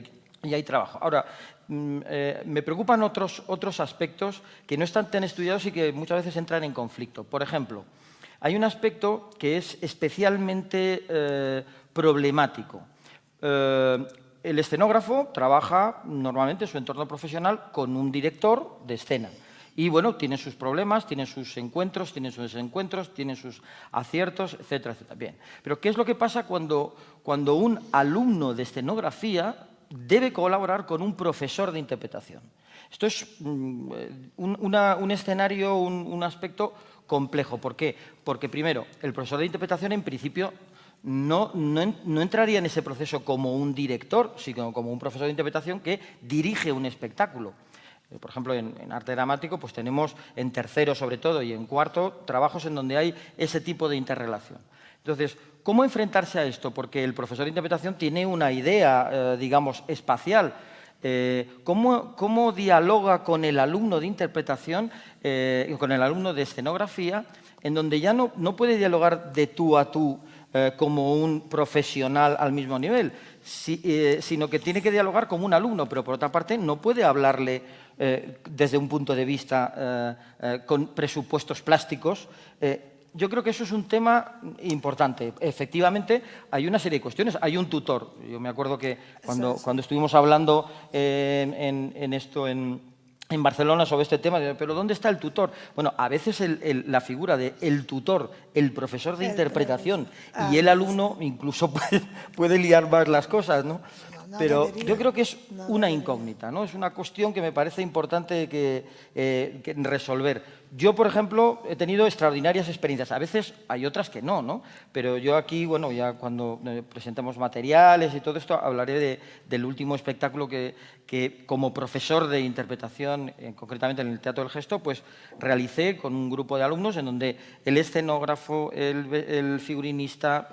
hay trabajo. Ahora, me preocupan otros aspectos que no están tan estudiados y que muchas veces entran en conflicto. Por ejemplo, hay un aspecto que es especialmente problemático. El escenógrafo trabaja normalmente en su entorno profesional con un director de escena. Y bueno, tiene sus problemas, tiene sus encuentros, tiene sus desencuentros, tiene sus aciertos, etcétera, etcétera. Bien. Pero ¿qué es lo que pasa cuando un alumno de escenografía debe colaborar con un profesor de interpretación? Esto es un escenario, un aspecto complejo. ¿Por qué? Porque, primero, el profesor de interpretación, en principio, no entraría en ese proceso como un director, sino como un profesor de interpretación que dirige un espectáculo. Por ejemplo, en arte dramático pues tenemos en tercero, sobre todo, y en cuarto, trabajos en donde hay ese tipo de interrelación. Entonces, ¿cómo enfrentarse a esto? Porque el profesor de interpretación tiene una idea, digamos, espacial. ¿Cómo dialoga con el alumno de interpretación, con el alumno de escenografía, en donde ya no puede dialogar de tú a tú como un profesional al mismo nivel, sino que tiene que dialogar como un alumno, pero por otra parte no puede hablarle desde un punto de vista con presupuestos plásticos? Yo creo que eso es un tema importante. Efectivamente, hay una serie de cuestiones. Hay un tutor. Yo me acuerdo que cuando estuvimos hablando en Barcelona sobre este tema, pero ¿dónde está el tutor? Bueno, a veces la figura del tutor, el profesor de interpretación y el alumno incluso puede liar más las cosas, ¿no? Pero yo creo que es una incógnita, ¿no? Es una cuestión que me parece importante que resolver. Yo, por ejemplo, he tenido extraordinarias experiencias. A veces hay otras que no. Pero yo aquí, bueno, ya cuando presentemos materiales y todo esto, hablaré del último espectáculo que como profesor de interpretación, concretamente en el Teatro del Gesto, pues realicé con un grupo de alumnos en donde el escenógrafo, el figurinista,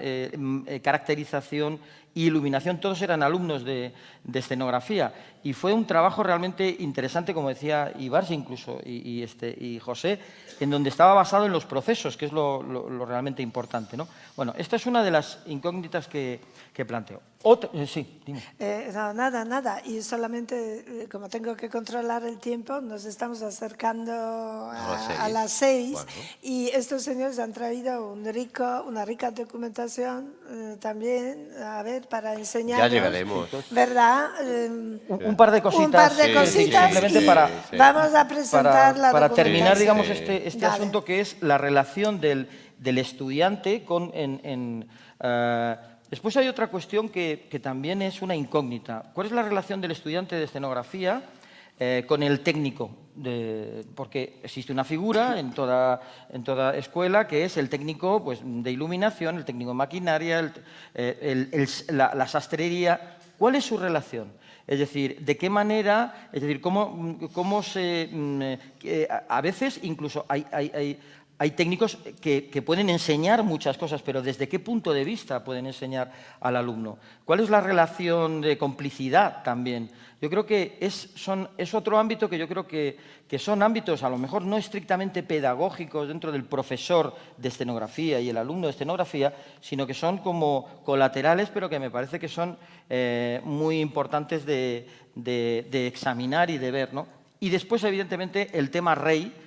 caracterización, iluminación, todos eran alumnos de escenografía y fue un trabajo realmente interesante, como decía Ibarsi incluso y José, en donde estaba basado en los procesos, que es lo realmente importante, ¿no? Bueno, esta es una de las incógnitas que planteo. Sí, dime. No, nada. Y solamente, como tengo que controlar el tiempo, nos estamos acercando a las 6. Bueno. Y estos señores han traído una rica documentación también, a ver, para enseñar. Ya llegaremos. ¿Verdad? Un par de cositas. Un par de cositas. Simplemente y para vamos a presentar la para terminar, documentación. digamos, este Vale. asunto que es la relación del estudiante con... Después hay otra cuestión que también es una incógnita. ¿Cuál es la relación del estudiante de escenografía con el técnico? Porque existe una figura en toda escuela que es el técnico, pues, de iluminación, el técnico de maquinaria, la sastrería. ¿Cuál es su relación? Es decir, ¿de qué manera? Es decir, cómo se... a veces incluso hay técnicos que pueden enseñar muchas cosas, pero ¿desde qué punto de vista pueden enseñar al alumno? ¿Cuál es la relación de complicidad también? Yo creo que es otro ámbito que yo creo que son ámbitos a lo mejor no estrictamente pedagógicos dentro del profesor de escenografía y el alumno de escenografía, sino que son como colaterales, pero que me parece que son muy importantes de examinar y de ver, ¿no? Y después, evidentemente, el tema rey,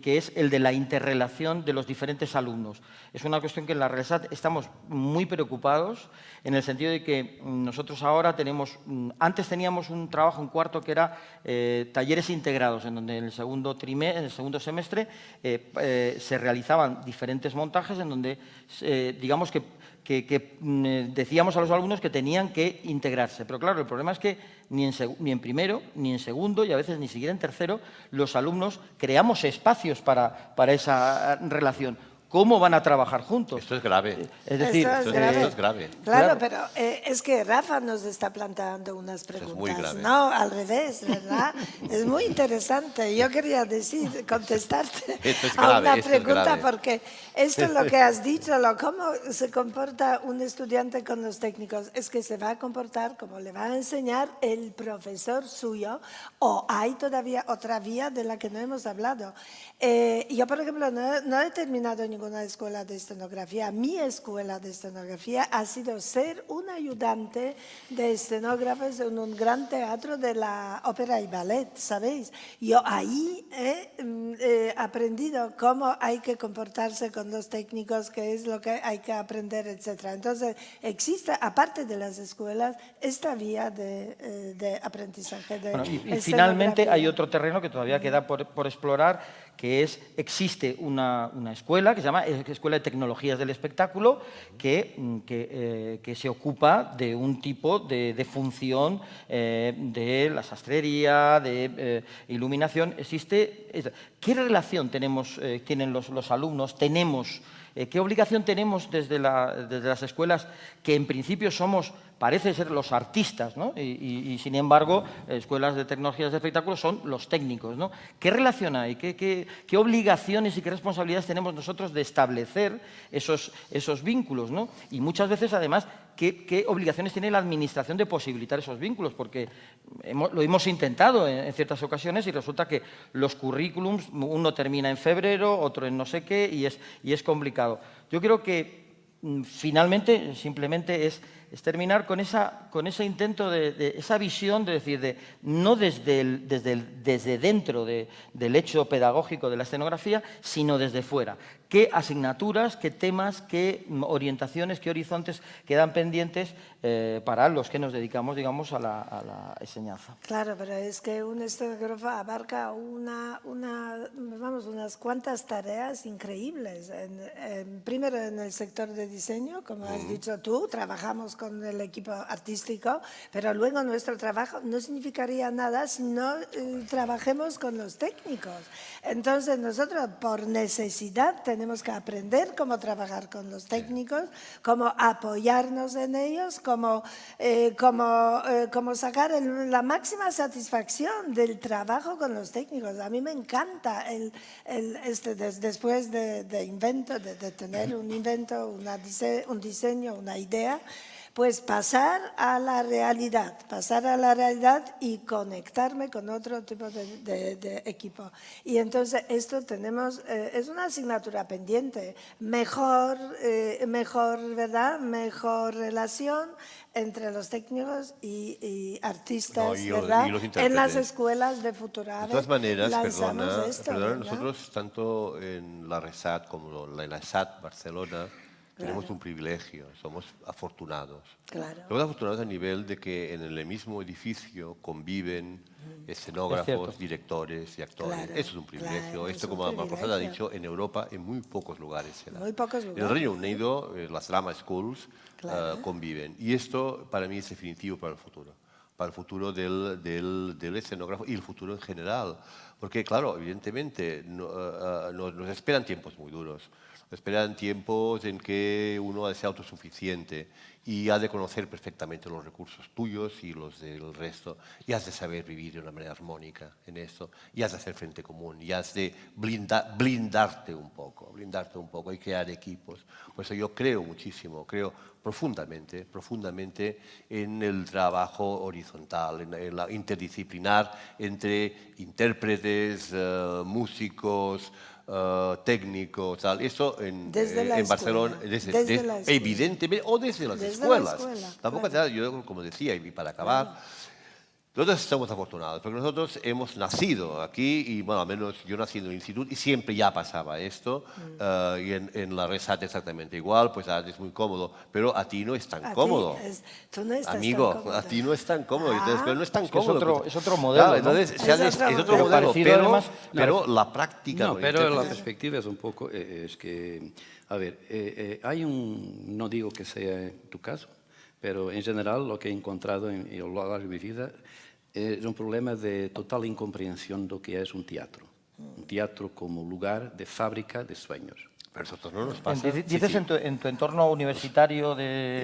que es el de la interrelación de los diferentes alumnos. Es una cuestión que en la realidad estamos muy preocupados, en el sentido de que nosotros ahora antes teníamos un trabajo en cuarto que era talleres integrados, en donde en el segundo semestre se realizaban diferentes montajes en donde, digamos que decíamos a los alumnos que tenían que integrarse. Pero claro, el problema es que ni en primero, ni en segundo, y a veces ni siquiera en tercero, los alumnos creamos espacios para esa relación. ¿Cómo van a trabajar juntos? Esto es grave. Es decir, esto es grave. Claro, pero es que Rafa nos está planteando unas preguntas, muy grave. no, al revés, ¿verdad? Es muy interesante. Yo quería contestarte Esto es a grave, una esto es pregunta, grave. porque esto es lo que has dicho, cómo se comporta un estudiante con los técnicos, es que se va a comportar como le va a enseñar el profesor suyo, o hay todavía otra vía de la que no hemos hablado. Yo, por ejemplo, no he terminado ninguna escuela de escenografía. Mi escuela de escenografía ha sido ser un ayudante de escenógrafos en un gran teatro de la ópera y ballet, ¿sabéis? Yo ahí he aprendido cómo hay que comportarse con los técnicos, qué es lo que hay que aprender, etc. Entonces, existe, aparte de las escuelas, esta vía de aprendizaje de y finalmente hay otro terreno que todavía queda por explorar, que existe una escuela que se llama Escuela de Tecnologías del Espectáculo, que se ocupa de un tipo de función de la sastrería, de iluminación. ¿Qué relación tienen los alumnos? ¿Qué obligación tenemos desde las escuelas, que en principio parece ser los artistas, ¿no? y sin embargo, escuelas de tecnologías de espectáculo son los técnicos, ¿no? ¿Qué relación hay? ¿Qué obligaciones y qué responsabilidades tenemos nosotros de establecer esos vínculos, ¿no? Y muchas veces, además, ¿qué obligaciones tiene la administración de posibilitar esos vínculos? Porque lo hemos intentado en ciertas ocasiones y resulta que los currículums, uno termina en febrero, otro en no sé qué, y es complicado. Yo creo que finalmente simplemente es terminar con ese intento de esa visión de decir, no desde dentro del hecho pedagógico de la escenografía, sino desde fuera. ¿Qué asignaturas, qué temas, qué orientaciones, qué horizontes quedan pendientes para los que nos dedicamos, digamos, a la enseñanza? Claro, pero es que un escenógrafo abarca unas cuantas tareas increíbles. Primero, en el sector de diseño, como has dicho tú, trabajamos con el equipo artístico, pero luego nuestro trabajo no significaría nada si no trabajemos con los técnicos. Entonces, nosotros, por necesidad, tenemos que aprender cómo trabajar con los técnicos, cómo apoyarnos en ellos, cómo sacar la máxima satisfacción del trabajo con los técnicos. A mí me encanta después de tener un invento, un diseño, una idea, Pues pasar a la realidad y conectarme con otro tipo de equipo. Y entonces esto tenemos, es una asignatura pendiente. Mejor, ¿verdad? Mejor relación entre los técnicos y artistas, ¿verdad? y los En intérpretes. las escuelas de Futura De todas maneras, lanzamos perdona, esto, perdona, ¿verdad? nosotros tanto en la RESAT como en la ESAT Barcelona tenemos un privilegio, somos afortunados. Claro. Somos afortunados a nivel de que en el mismo edificio conviven escenógrafos, directores y actores. Claro, Eso es un privilegio. claro, Esto, es un como la profesora ha privilegio. dicho, en Europa en muy pocos lugares se da. Muy pocos En el lugares. Reino Unido, las drama schools Claro. conviven. Y esto para mí es definitivo para el futuro del escenógrafo y el futuro en general. Porque, claro, evidentemente nos esperan tiempos muy duros. Nos esperan tiempos en que uno ha de ser autosuficiente y ha de conocer perfectamente los recursos tuyos y los del resto. Y has de saber vivir de una manera armónica en esto. Y has de hacer frente común. Y has de blindarte un poco y crear equipos. Por eso yo creo muchísimo, creo profundamente en el trabajo horizontal, en la interdisciplinar entre intérpretes, músicos, técnicos, tal. Eso Desde la en Barcelona, escuela, desde la escuela. evidentemente, o desde las Desde la escuelas. escuela, Tampoco, claro. yo, como decía, y para acabar, nosotros estamos afortunados, porque nosotros hemos nacido aquí, y bueno, al menos yo nací en el instituto, y siempre ya pasaba esto, y en la RESAT exactamente igual, pues es muy cómodo, pero a ti no es tan A ti cómodo. tú no estás Amigo, tan cómodo. a ti no es tan cómodo, entonces, pero no es tan Es que cómodo. es otro modelo, Claro, ¿no? entonces, Es otro es otro modelo. modelo, Parecido, además, pero la práctica... No, lo pero la intérpretes- perspectiva es un poco, es que, a ver, hay no digo que sea tu caso, pero en general lo que he encontrado en lo largo de mi vida es un problema de total incomprensión de lo que es un teatro. Un teatro como lugar de fábrica de sueños. Pero a nosotros no nos pasa. Dices en tu entorno universitario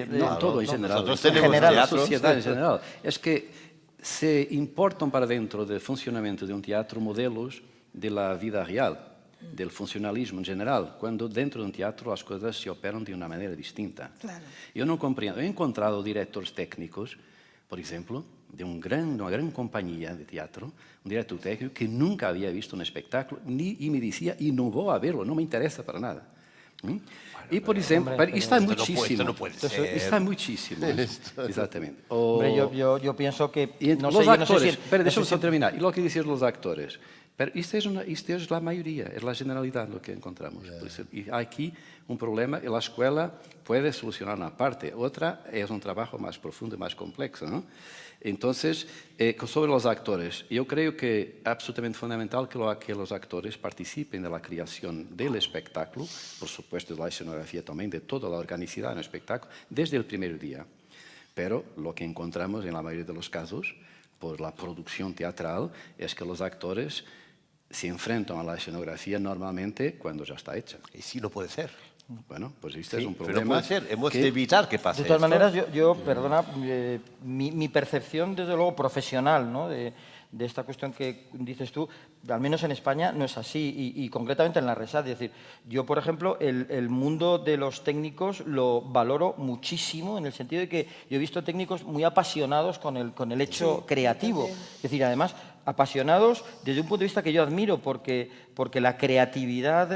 No, todo en general. Nosotros en tenemos general, la teatros. sociedad en general. Es que se importan para dentro del funcionamiento de un teatro modelos de la vida real, del funcionalismo en general, cuando dentro de un teatro las cosas se operan de una manera distinta. Claro. Yo no comprendo. He encontrado directores técnicos, por ejemplo, de una gran compañía de teatro, un director técnico que nunca había visto un espectáculo y me decía, y no voy a verlo, no me interesa para nada. Y, por ejemplo, está muchísimo. Esto no puede ser. Está muchísimo. Exactamente. Hombre, yo pienso que... Y no los sé, yo no sé actores, si- pero no sé déjame si- só terminar. Y lo que dicen los actores. Pero esto es la mayoría, es la generalidad lo que encontramos. Por eso, y aquí un problema y la escuela puede solucionar una parte, otra es un trabajo más profundo y más complejo, ¿no? Entonces, sobre los actores, yo creo que es absolutamente fundamental que los actores participen de la creación del espectáculo, por supuesto de la escenografía también, de toda la organicidad del espectáculo, desde el primer día. Pero lo que encontramos en la mayoría de los casos, por la producción teatral, es que los actores se enfrentan a la escenografía normalmente cuando ya está hecha. Y sí, no puede ser. Bueno, pues este Sí, es un pero problema. no puede ser. Hemos que- de evitar que pase De todas esto. maneras, perdona, mi percepción, desde luego, profesional, ¿no? de esta cuestión que dices tú, al menos en España no es así, y concretamente en la RESAT. Es decir, yo, por ejemplo, el mundo de los técnicos lo valoro muchísimo, en el sentido de que yo he visto técnicos muy apasionados con el hecho creativo. Es decir, además, apasionados desde un punto de vista que yo admiro, porque la creatividad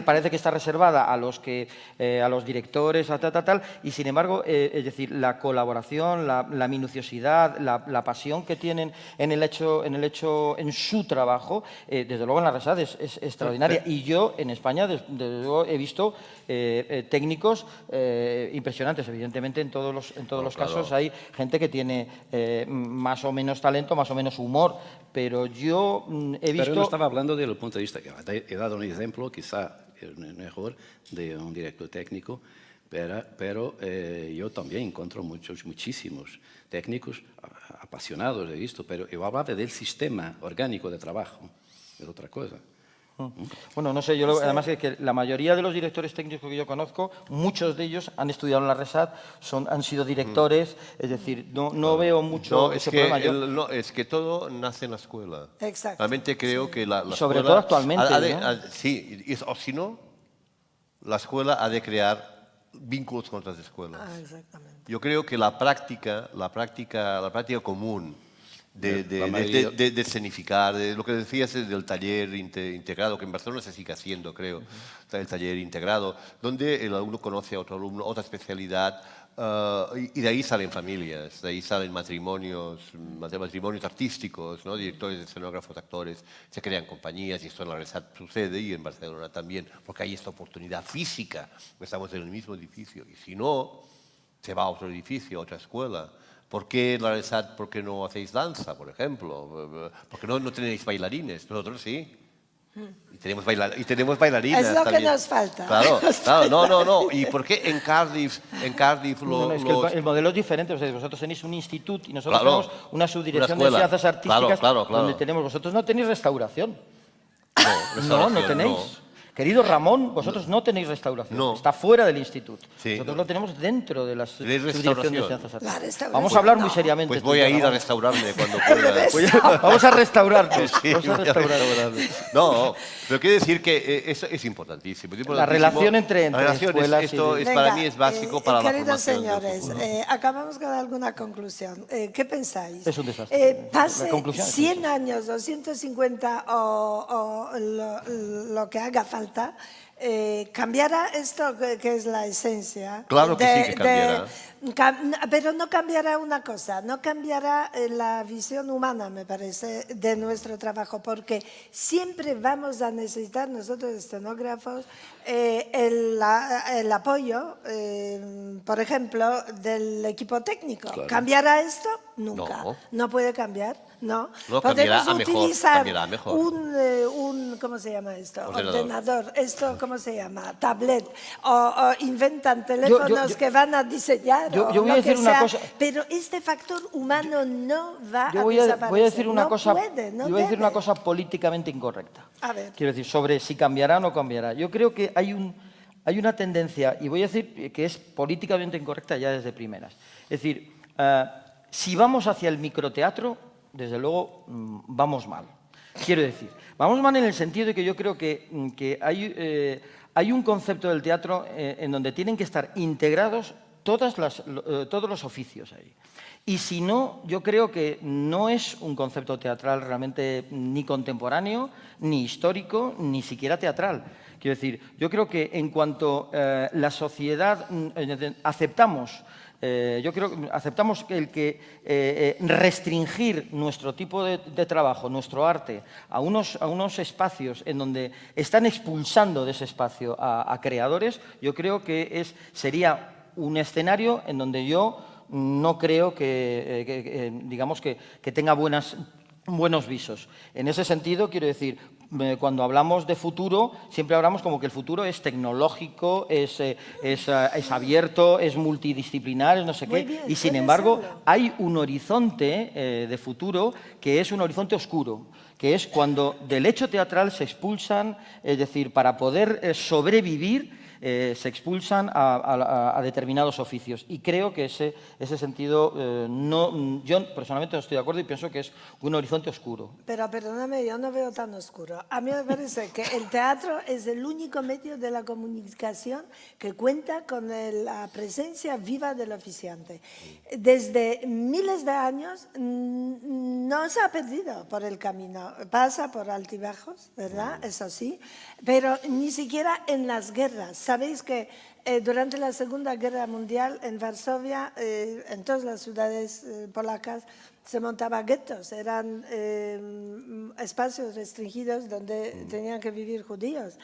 parece que está reservada a los directores, a tal, y sin embargo, es decir, la colaboración, la minuciosidad, la pasión que tienen en su trabajo, desde luego en la RESAT es extraordinaria. Y yo en España, desde luego, he visto técnicos impresionantes. Evidentemente, en todos los casos hay gente que tiene más o menos talento, más o menos humor, pero yo he visto... Pero no estaba hablando desde el punto de vista que he dado un ejemplo, quizá mejor, de un director técnico, pero yo también encuentro muchísimos técnicos apasionados de esto, pero yo hablaba del sistema orgánico de trabajo, es otra cosa. Bueno, no sé, además es que la mayoría de los directores técnicos que yo conozco, muchos de ellos han estudiado en la RESAT, han sido directores, es decir, no veo mucho No, es ese que, problema. es que todo nace en la escuela. Exacto. Realmente creo que la Sobre escuela todo actualmente, ¿no? sí, o si no, la escuela ha de crear vínculos con otras escuelas. Ah, exactamente. Yo creo que la práctica común La mayoría- de escenificar, de lo que decías del taller integrado, que en Barcelona se sigue haciendo, creo, el taller integrado, donde el alumno conoce a otro alumno, otra especialidad, y de ahí salen familias, de ahí salen matrimonios artísticos, ¿no? Directores, escenógrafos, actores, se crean compañías, y esto en la realidad sucede, y en Barcelona también, porque hay esta oportunidad física, estamos en el mismo edificio, y si no, se va a otro edificio, a otra escuela. ¿Por qué la realidad, por qué no hacéis danza, por ejemplo? ¿Por qué no tenéis bailarines? Nosotros sí. Y tenemos bailarinas Es lo que también. nos falta. Claro, no. ¿Y por qué en Cardiff No, es que el modelo es diferente. O sea, vosotros tenéis un instituto y nosotros Claro, tenemos una subdirección una de escuela. ciencias artísticas Claro. donde tenemos. Vosotros no tenéis restauración. No restauración, tenéis. Querido Ramón, vosotros no tenéis restauración. No. Está fuera del instituto. Sí, Nosotros no. lo tenemos dentro de la ¿Tenéis subdirección de restauración? ciencias La artísticas. restauración, Vamos a hablar muy no. seriamente. Pues tú voy y a yo, ir a Ramón. restaurarme cuando pueda. Vamos a restaurarnos. Sí, Vamos a voy a restaurarnos. restaurarme. No, pero quiero decir que eso es importantísimo. La relación entre La relación escuelas y esto de- es, para Venga, mí es básico para la queridos formación del señores, futuro. acabamos con alguna conclusión. ¿Qué pensáis? Es un desastre. Pase La conclusión es 100 años o 150 o lo que haga falta, ¿cambiará esto que es la esencia? Claro que sí que cambiará. Pero no cambiará una cosa, no cambiará la visión humana, me parece, de nuestro trabajo, porque siempre vamos a necesitar nosotros escenógrafos el apoyo, por ejemplo, del equipo técnico. Claro. ¿Cambiará esto? Nunca. No. No puede cambiar, no. No, Podemos cambiará a mejor, utilizar cambiará a mejor. un ¿cómo se llama esto? Ordenador. Esto, ¿cómo se llama? Tablet. O inventan teléfonos que van a diseñar. yo o voy a lo que decir una sea, cosa. pero este factor humano no va Yo a voy desaparecer. a decir una no cosa. puede, no yo voy a decir una debe. cosa políticamente incorrecta. A ver. Quiero decir, sobre si cambiará o no cambiará. Yo creo que hay una tendencia, y voy a decir que es políticamente incorrecta ya desde primeras. Es decir, si vamos hacia el microteatro, desde luego vamos mal. Quiero decir, vamos mal en el sentido de que yo creo que hay un concepto del teatro en donde tienen que estar integrados todos los oficios ahí. Y si no, yo creo que no es un concepto teatral realmente ni contemporáneo, ni histórico, ni siquiera teatral. Quiero decir, yo creo que en cuanto la sociedad aceptamos que restringir nuestro tipo de trabajo, nuestro arte, a unos espacios en donde están expulsando de ese espacio a creadores, yo creo que sería un escenario en donde yo no creo digamos que tenga buenos visos. En ese sentido, quiero decir, cuando hablamos de futuro, siempre hablamos como que el futuro es tecnológico, es abierto, es multidisciplinar, es no sé Muy qué. bien, Y sin puede embargo, serlo. hay un horizonte de futuro que es un horizonte oscuro, que es cuando del hecho teatral se expulsan, es decir, para poder sobrevivir, se expulsan a determinados oficios. Y creo que ese sentido, yo personalmente no estoy de acuerdo y pienso que es un horizonte oscuro. Pero perdóname, yo no veo tan oscuro. A mí me parece que el teatro es el único medio de la comunicación que cuenta con la presencia viva del oficiante. Desde miles de años no se ha perdido por el camino. Pasa por altibajos, ¿verdad? Eso sí. Pero ni siquiera en las guerras. Sabéis que durante la Segunda Guerra Mundial en Varsovia, en todas las ciudades polacas, se montaban guetos, eran espacios restringidos donde tenían que vivir judíos.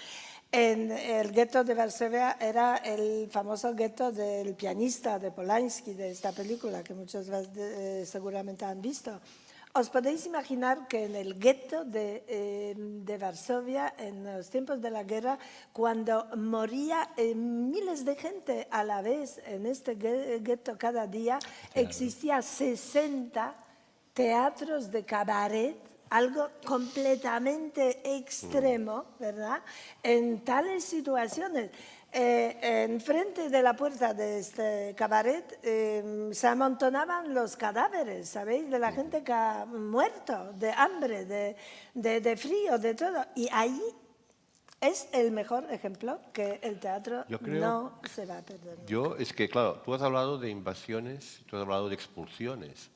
En el gueto de Varsovia era el famoso gueto del pianista de Polanski, de esta película que muchos seguramente han visto. ¿Os podéis imaginar que en el gueto de Varsovia, en los tiempos de la guerra, cuando moría miles de gente a la vez en este gueto cada día, existía 60 teatros de cabaret, algo completamente extremo, ¿verdad? En tales situaciones. Enfrente de la puerta de este cabaret se amontonaban los cadáveres, ¿sabéis? De la gente que ha muerto de hambre, de frío, de todo. Y ahí Es el mejor ejemplo que el teatro Yo creo- no se va a perder. Es que, claro, tú has hablado de invasiones, tú has hablado de expulsiones.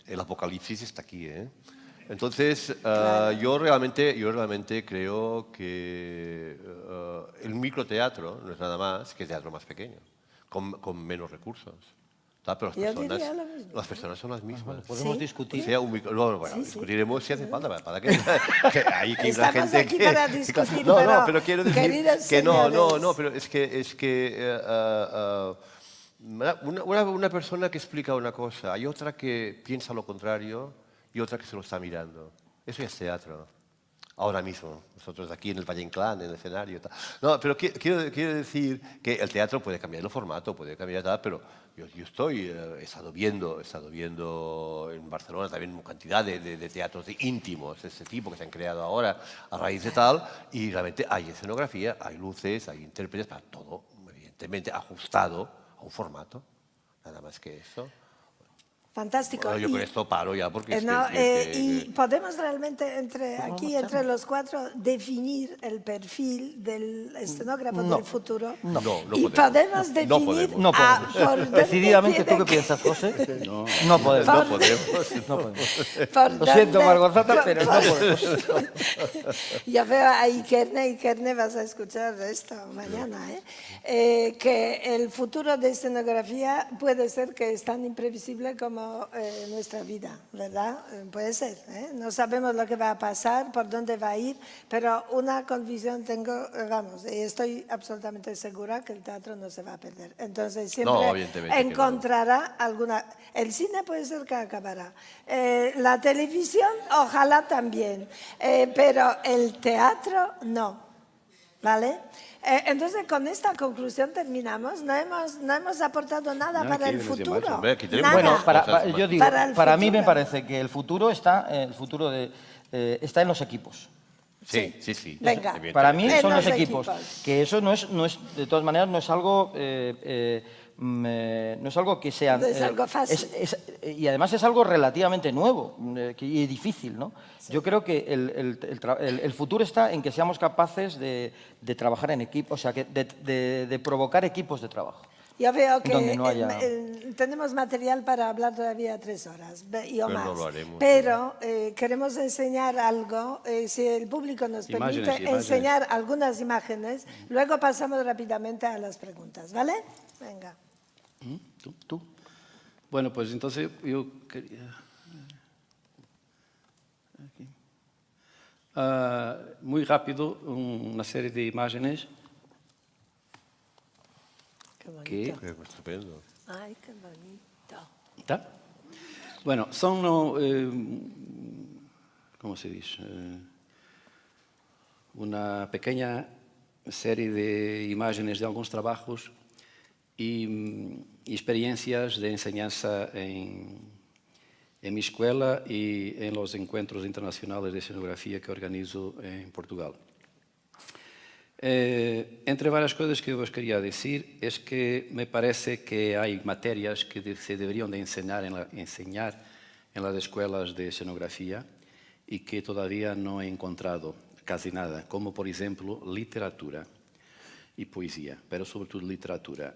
El apocalipsis está aquí, ¿eh? Entonces, yo realmente creo que el microteatro no es nada más que teatro más pequeño, con menos recursos. ¿Tá? Pero Yo diría lo mismo. las personas son las mismas. Podemos Sí. discutir. O sea, bueno, discutiremos si hace falta, para que hay que la Estamos gente aquí para discutir, pero quiero decir queridos que no, señores. pero es que una persona que explica una cosa, hay otra que piensa lo contrario y otra que se lo está mirando. Eso ya es teatro. Ahora mismo, nosotros aquí en el Valle Inclán, en el escenario. Tal. No, pero quiero decir que el teatro puede cambiar el formato, puede cambiar tal, pero yo he estado viendo en Barcelona también cantidad de teatros íntimos de este tipo que se han creado ahora a raíz de tal, y realmente hay escenografía, hay luces, hay intérpretes, para todo, evidentemente, ajustado a un formato. Nada más que eso. Fantástico. Bueno, yo Y- con esto paro ya porque y podemos realmente entre los cuatro definir el perfil del escenógrafo del futuro. No y podemos. podemos definir No por podemos. dónde Decididamente, ¿tú tiene qué piensas, José? No podemos. No podemos. No podemos. por Lo siento, dónde- Margot, pero no podemos. Yo veo a Ikerne, vas a escuchar esto mañana, que el futuro de escenografía puede ser que es tan imprevisible como nuestra vida, ¿verdad? Puede ser, ¿eh? No sabemos lo que va a pasar, por dónde va a ir, pero una convicción tengo, vamos, y estoy absolutamente segura que el teatro no se va a perder. Entonces siempre evidentemente que no. encontrará alguna... El cine puede ser que acabará, la televisión ojalá también, pero el teatro no, ¿vale? Entonces, con esta conclusión terminamos. No hemos aportado nada No, para aquí el hay unos futuro. llamados, hombre, aquí tenemos- Nada. Bueno, yo digo, Para el para mí futuro. me parece que el futuro está en los equipos. Sí. Venga. evidentemente. Para mí En son los los equipos. equipos. Que eso no es, de todas maneras, no es algo no es algo que sea... No es algo fácil. Y además es algo relativamente nuevo y difícil, ¿no? Yo creo que el futuro está en que seamos capaces de trabajar en equipo, o sea, de provocar equipos de trabajo. Yo veo que Donde no haya- tenemos material para hablar todavía 3 horas y o Pero más. no lo haremos, Pero queremos enseñar algo, si el público nos permite Imágenes. enseñar algunas imágenes, luego pasamos rápidamente a las preguntas, ¿vale? Venga. ¿Tú? Bueno, pues entonces yo quería... Aquí. Muy rápido, una serie de imágenes Qué bonito. que... Estupendo. Ay, qué bonito. ¿Está? Bueno, son, ¿cómo se dice? Una pequeña serie de imágenes de algunos trabajos y experiencias de enseñanza en mi escuela y en los encuentros internacionales de escenografía que organizo en Portugal. Entre varias cosas que os quería decir es que me parece que hay materias que se deberían de enseñar en las escuelas de escenografía y que todavía no he encontrado casi nada, como por ejemplo literatura y poesía, pero sobre todo literatura.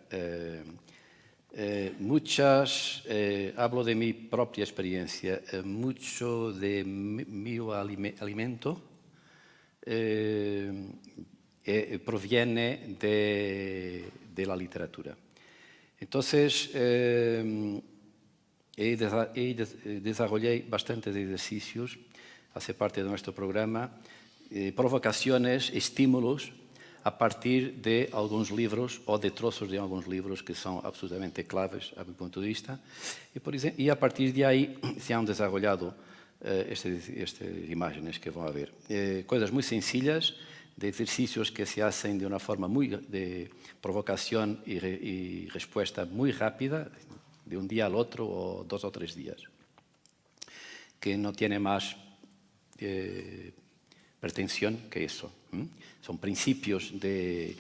Hablo de mi propia experiencia, mucho de mi alimento proviene de la literatura. Entonces, desarrollé bastantes ejercicios, hace parte de nuestro programa, provocaciones, estímulos, a partir de algunos libros o de trozos de algunos libros que son absolutamente claves a mi punto de vista. Y a partir de ahí se han desarrollado estas imágenes que van a ver. Cosas muy sencillas, de ejercicios que se hacen de una forma muy de provocación y respuesta muy rápida, de un día al otro o 2 o 3 días, que no tiene más pretensión que eso. Son principios de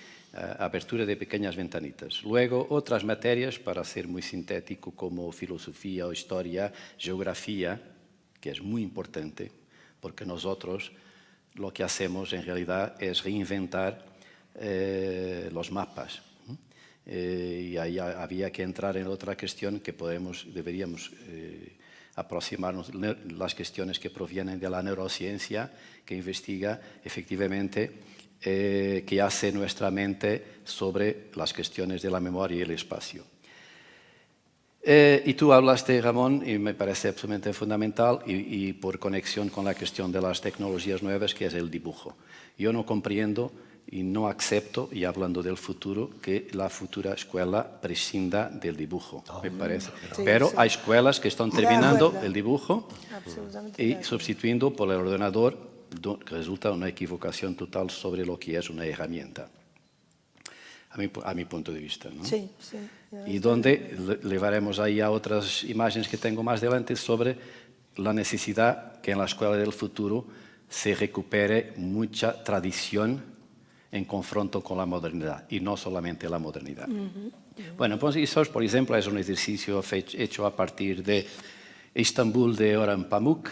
apertura de pequeñas ventanitas. Luego, otras materias, para ser muy sintético, como filosofía o historia, geografía, que es muy importante, porque nosotros lo que hacemos en realidad es reinventar los mapas. Y ahí había que entrar en otra cuestión que deberíamos aproximarnos las cuestiones que provienen de la neurociencia, que investiga efectivamente qué hace nuestra mente sobre las cuestiones de la memoria y el espacio. Y tú hablaste, Ramón, y me parece absolutamente fundamental, y por conexión con la cuestión de las tecnologías nuevas, que es el dibujo. Yo no comprendo y no acepto, y hablando del futuro, que la futura escuela prescinda del dibujo, me parece. Sí, Pero sí. hay escuelas que están De terminando acuerdo. el dibujo Absolutamente de y acuerdo. sustituyendo por el ordenador, que resulta una equivocación total sobre lo que es una herramienta, a mi punto de vista, ¿no? Sí, sí. Y donde llevaremos ahí a otras imágenes que tengo más adelante sobre la necesidad que en la escuela del futuro se recupere mucha tradición en confronto con la modernidad, y no solamente la modernidad. Bueno, pues eso, por ejemplo, es un ejercicio hecho a partir de Estambul de Orhan Pamuk.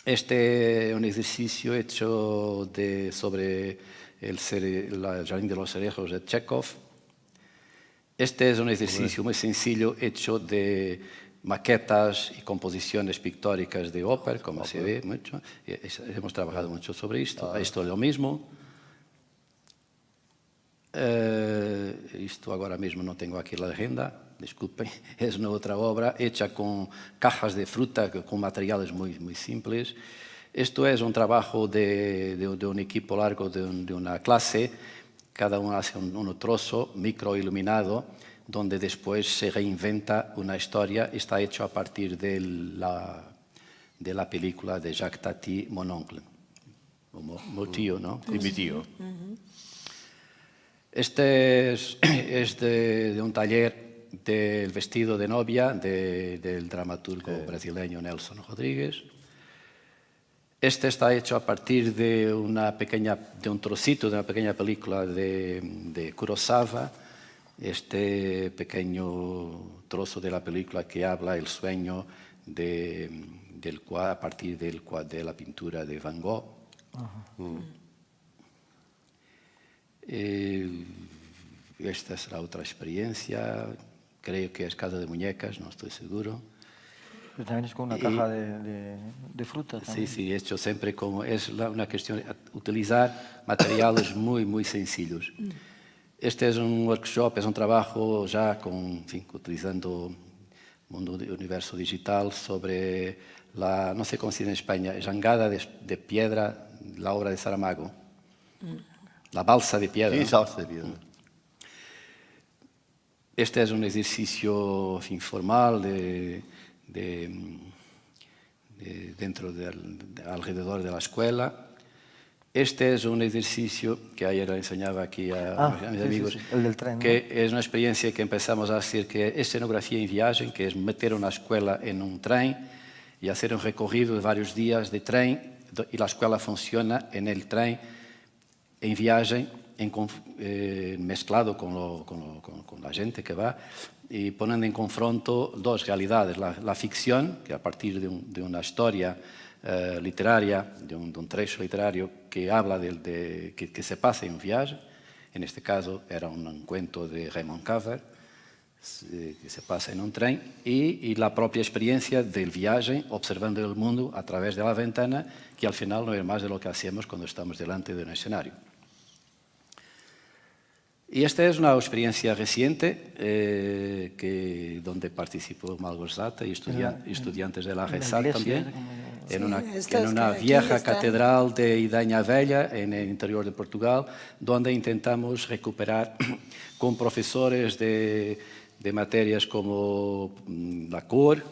Este es un ejercicio hecho sobre el Jardín de los Cerejos de Chekhov. Este es un ejercicio muy sencillo hecho de maquetas y composiciones pictóricas de ópera, como se ve mucho. Hemos trabajado mucho sobre esto. Esto es lo mismo. Esto ahora mismo no tengo aquí la agenda, disculpen. Es una otra obra hecha con cajas de fruta, con materiales muy, muy simples. Esto es un trabajo de un equipo largo de una clase. Cada uno hace un trozo microiluminado, donde después se reinventa una historia. Está hecho a partir de la película de Jacques Tati, Mon oncle, o tío, ¿no? Y mi tío. Este es de un taller del vestido de novia del dramaturgo brasileño Nelson Rodríguez. Este está hecho a partir de un trocito de una pequeña película de Kurosawa. Este pequeño trozo de la película que habla el sueño a partir de la pintura de Van Gogh. Esta es la otra experiencia, creo que es Casa de Muñecas, no estoy seguro. Pero también es con una caja de fruta. Sí, sí, hecho siempre como es una cuestión de utilizar materiales muy, muy sencillos. Este es un workshop, es un trabajo ya utilizando el universo digital sobre no sé cómo se dice en España, jangada de piedra, la obra de Saramago. La balsa de piedra. Sí, balsa de piedra. Este es un ejercicio informal alrededor de la escuela. Este es un ejercicio que ayer enseñaba aquí a mis amigos, sí, el del tren, ¿no? que es una experiencia que empezamos a hacer, que es escenografía en viaje, que es meter una escuela en un tren y hacer un recorrido de varios días de tren, y la escuela funciona en el tren en viaje, mezclado con la gente que va, y poniendo en confronto dos realidades, la ficción, que a partir de una historia literaria, de un trecho literario que habla que se pasa en un viaje. En este caso era un cuento de Raymond Carver, que se pasa en un tren, y la propia experiencia del viaje, observando el mundo a través de la ventana, que al final no es más de lo que hacemos cuando estamos delante de un escenario. Y esta es una experiencia reciente donde participó Malgorzata y estudiantes de la RESAC también, en una vieja catedral de Idanha Velha, en el interior de Portugal, donde intentamos recuperar con profesores de materias como la cor,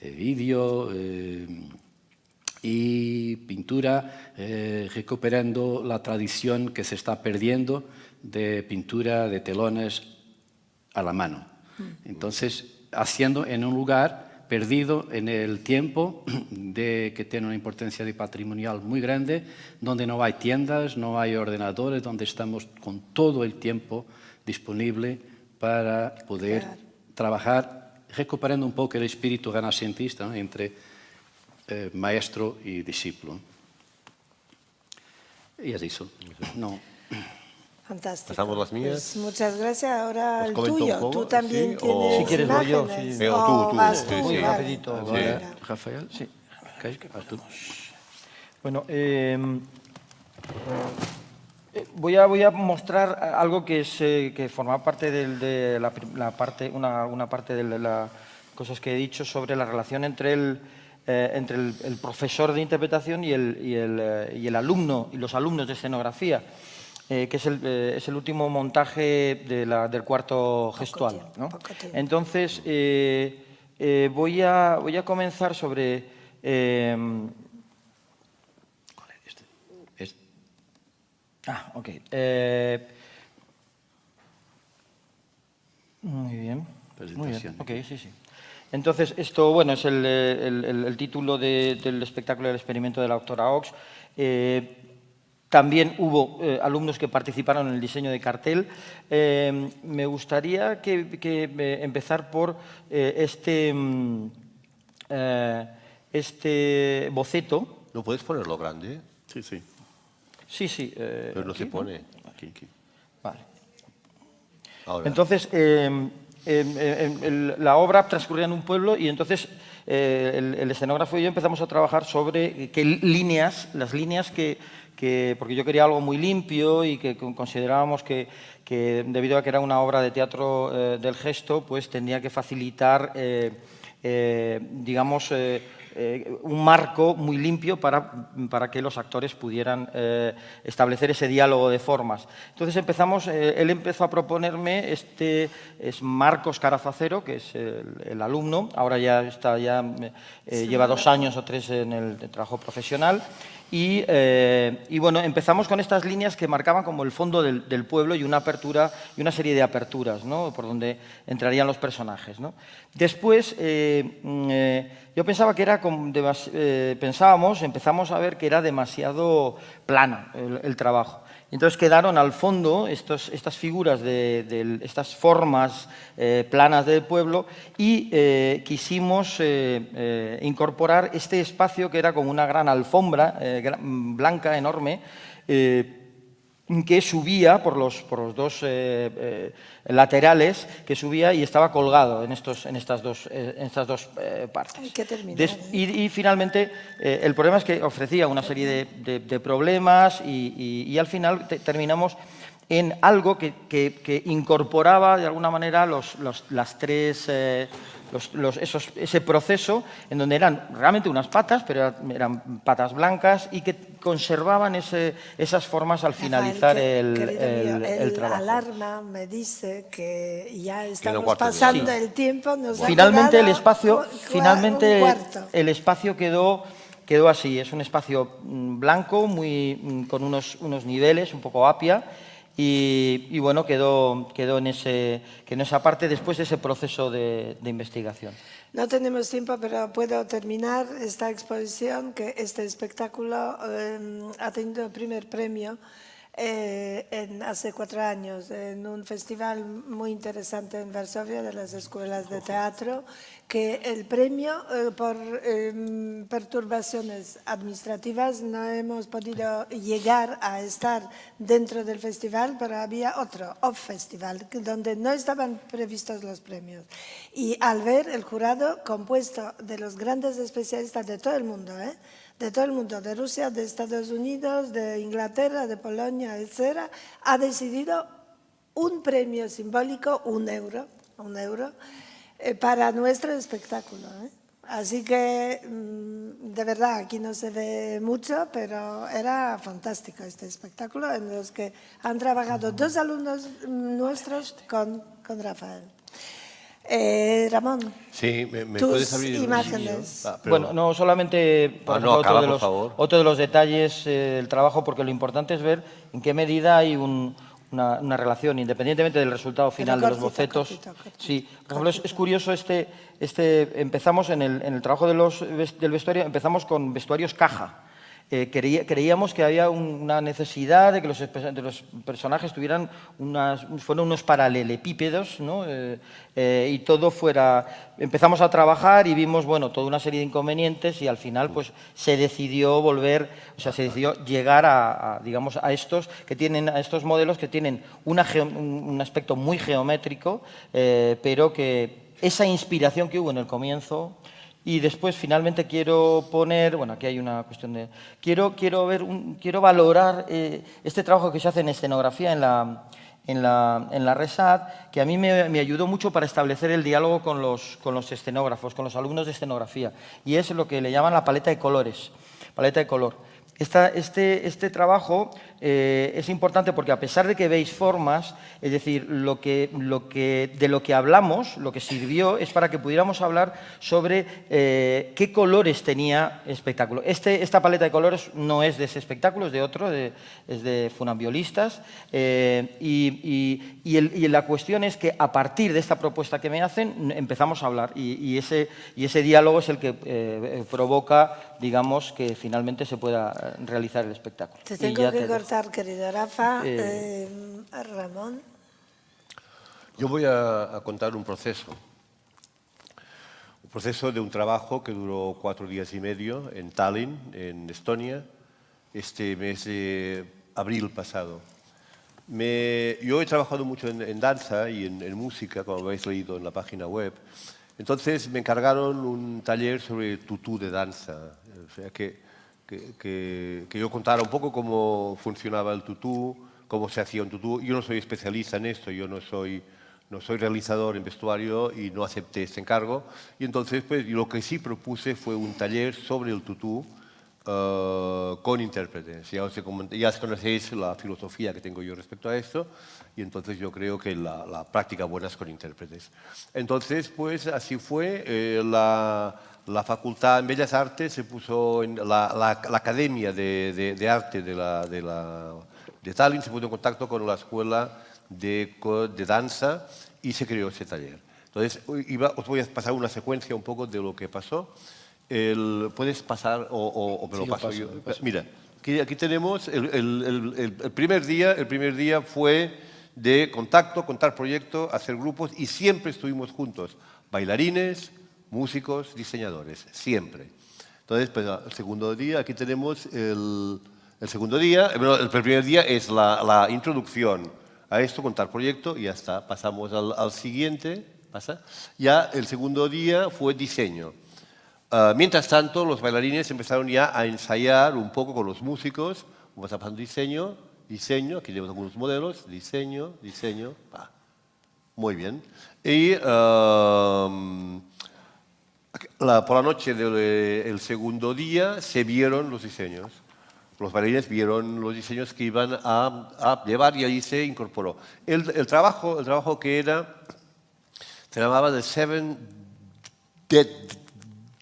vídeo y pintura, recuperando la tradición que se está perdiendo de pintura de telones a la mano. Entonces, haciendo en un lugar perdido en el tiempo, que tiene una importancia patrimonial muy grande, donde no hay tiendas, no hay ordenadores, donde estamos con todo el tiempo disponible para poder trabajar, recuperando un poco el espíritu renacentista, ¿no? Entre maestro y discípulo. Y es eso. No. Fantástico. ¿Pasamos las mías? Pues muchas gracias. Ahora ¿Os el comento un tuyo. poco? Tú también Sí, tienes o- Si quieres voy yo, imágenes. sí. O tú, vas sí, tú, sí. vale. Rapidito. Ahora, Venga. Rafael. Sí. Ok, tú. Bueno, voy a mostrar algo que es que forma parte de la parte, una parte de las cosas que he dicho sobre la relación entre el profesor de interpretación y el alumno y los alumnos de escenografía, que es el último montaje del cuarto gestual, tiempo, ¿no? poco tiempo. Entonces, voy a comenzar sobre ok. Muy bien. Muy bien. Presentación. Ok, sí, sí. Entonces, esto, bueno, es el título del espectáculo del experimento de la doctora Ox. También hubo alumnos que participaron en el diseño de cartel. Me gustaría empezar por este boceto. ¿No puedes ponerlo grande? Sí, sí. Sí, sí. Pero no aquí, se pone. Aquí. Vale. Ahora. Entonces, la obra transcurría en un pueblo y entonces el escenógrafo y yo empezamos a trabajar sobre qué líneas, las líneas porque yo quería algo muy limpio y que considerábamos que debido a que era una obra de teatro del gesto, pues tenía que facilitar, digamos, un marco muy limpio para que los actores pudieran establecer ese diálogo de formas. Entonces él empezó a proponerme es Marcos Carazacero, que es el alumno, ahora ya lleva 2 años o 3 en el trabajo profesional. Y bueno, empezamos con estas líneas que marcaban como el fondo del pueblo y una apertura y una serie de aperturas, ¿no?, por donde entrarían los personajes, ¿no? Después, yo pensaba que era empezamos a ver que era demasiado plano el trabajo. Entonces quedaron al fondo estas figuras, estas formas planas del pueblo y quisimos incorporar este espacio que era como una gran alfombra blanca, enorme, que subía por los 2 laterales, que subía y estaba colgado en estas dos partes. Hay que terminar, Y finalmente, el problema es que ofrecía una serie de problemas y al final terminamos en algo que incorporaba de alguna manera ese proceso en donde eran realmente unas patas, pero eran patas blancas y que conservaban esas formas al finalizar el trabajo. Alarma me dice que ya estamos cuarto de pasando hora. el tiempo. Finalmente el el espacio quedó así. Es un espacio blanco, con unos niveles, un poco apia. Y bueno, quedó en esa parte después de ese proceso de investigación. No tenemos tiempo, pero puedo terminar esta exposición, que este espectáculo ha tenido el primer premio hace 4 años en un festival muy interesante en Varsovia de las escuelas de teatro, que el premio por perturbaciones administrativas no hemos podido llegar a estar dentro del festival, pero había otro off-festival donde no estaban previstos los premios. Y al ver el jurado compuesto de los grandes especialistas de todo el mundo, de todo el mundo, de Rusia, de Estados Unidos, de Inglaterra, de Polonia, etc., ha decidido un premio simbólico, un euro, para nuestro espectáculo. Así que, de verdad, aquí no se ve mucho, pero era fantástico este espectáculo en los que han trabajado 2 alumnos nuestros con Rafael. Ramón, Sí, ¿me tus puedes abrir el imágenes. vídeo? Bueno, no solamente por ejemplo, acaba, por favor. otro de los detalles del trabajo, porque lo importante es ver en qué medida hay una relación, independientemente del resultado final de los bocetos. Cortito. Sí, por ejemplo, es curioso empezamos en el trabajo del vestuario, empezamos con vestuarios caja. creíamos que había una necesidad de que los personajes tuvieran fueran unos paralelepípedos, ¿no? Y todo fuera... Empezamos a trabajar y vimos, bueno, toda una serie de inconvenientes y al final pues se decidió se decidió llegar digamos, a estos modelos que tienen un aspecto muy geométrico, pero que esa inspiración que hubo en el comienzo. Y después, finalmente, quiero poner, bueno, aquí hay una cuestión de... Quiero valorar este trabajo que se hace en escenografía en la RESAD, que a mí me ayudó mucho para establecer el diálogo con los escenógrafos, con los alumnos de escenografía, y es lo que le llaman la paleta de colores, paleta de color. Este trabajo es importante porque, a pesar de que veis formas, es decir, de lo que hablamos, lo que sirvió es para que pudiéramos hablar sobre qué colores tenía el espectáculo. Esta paleta de colores no es de ese espectáculo, es de otro, es de funambiolistas, y la cuestión es que, a partir de esta propuesta que me hacen, empezamos a hablar, y ese diálogo es el que provoca, digamos, que finalmente se pueda realizar el espectáculo. Te tengo que cortar, querido Rafa. Ramón. Yo voy a contar un proceso de un trabajo que duró 4 días y medio en Tallinn, en Estonia, este mes de abril pasado. Yo he trabajado mucho en danza y en música, como habéis leído en la página web. Entonces me encargaron un taller sobre tutú de danza, o sea que yo contara un poco cómo funcionaba el tutú, cómo se hacía un tutú. Yo no soy especialista en esto, yo no soy realizador en vestuario y no acepté este encargo. Y entonces, pues, lo que sí propuse fue un taller sobre el tutú con intérpretes. Ya conocéis la filosofía que tengo yo respecto a esto, y entonces yo creo que la práctica buena es con intérpretes. Entonces, pues, así fue. La Facultad en Bellas Artes se puso en la Academia de Arte de Tallinn se puso en contacto con la Escuela de Danza y se creó ese taller. Entonces, os voy a pasar una secuencia un poco de lo que pasó. ¿Puedes pasar o me lo paso yo? Mira, aquí tenemos el primer día. El primer día fue de contacto, contar proyecto, hacer grupos, y siempre estuvimos juntos, bailarines, músicos, diseñadores, siempre. Entonces, pues, el segundo día, aquí tenemos el segundo día. El primer día es la introducción a esto, contar proyecto, y ya está. Pasamos al siguiente. Ya el segundo día fue diseño. Mientras tanto, los bailarines empezaron ya a ensayar un poco con los músicos. Vamos a pasar diseño, aquí tenemos algunos modelos, diseño. Muy bien. Y por la noche del segundo día se vieron los diseños. Los bailarines vieron los diseños que iban a llevar, y ahí se incorporó. El trabajo que se llamaba The Seven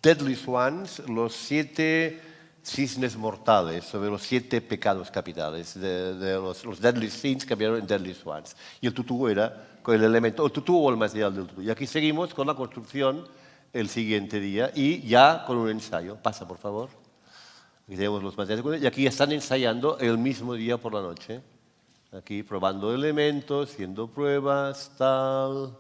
Deadly Swans, los 7 cisnes mortales, sobre los 7 pecados capitales, los Deadly Sins cambiaron en Deadly Swans. Y el tutú era con el elemento, el tutú o el material del tutú. Y aquí seguimos con la construcción el siguiente día, y ya con un ensayo. Pasa, por favor. Aquí tenemos los materiales, y aquí están ensayando el mismo día por la noche. Aquí probando elementos, haciendo pruebas, tal.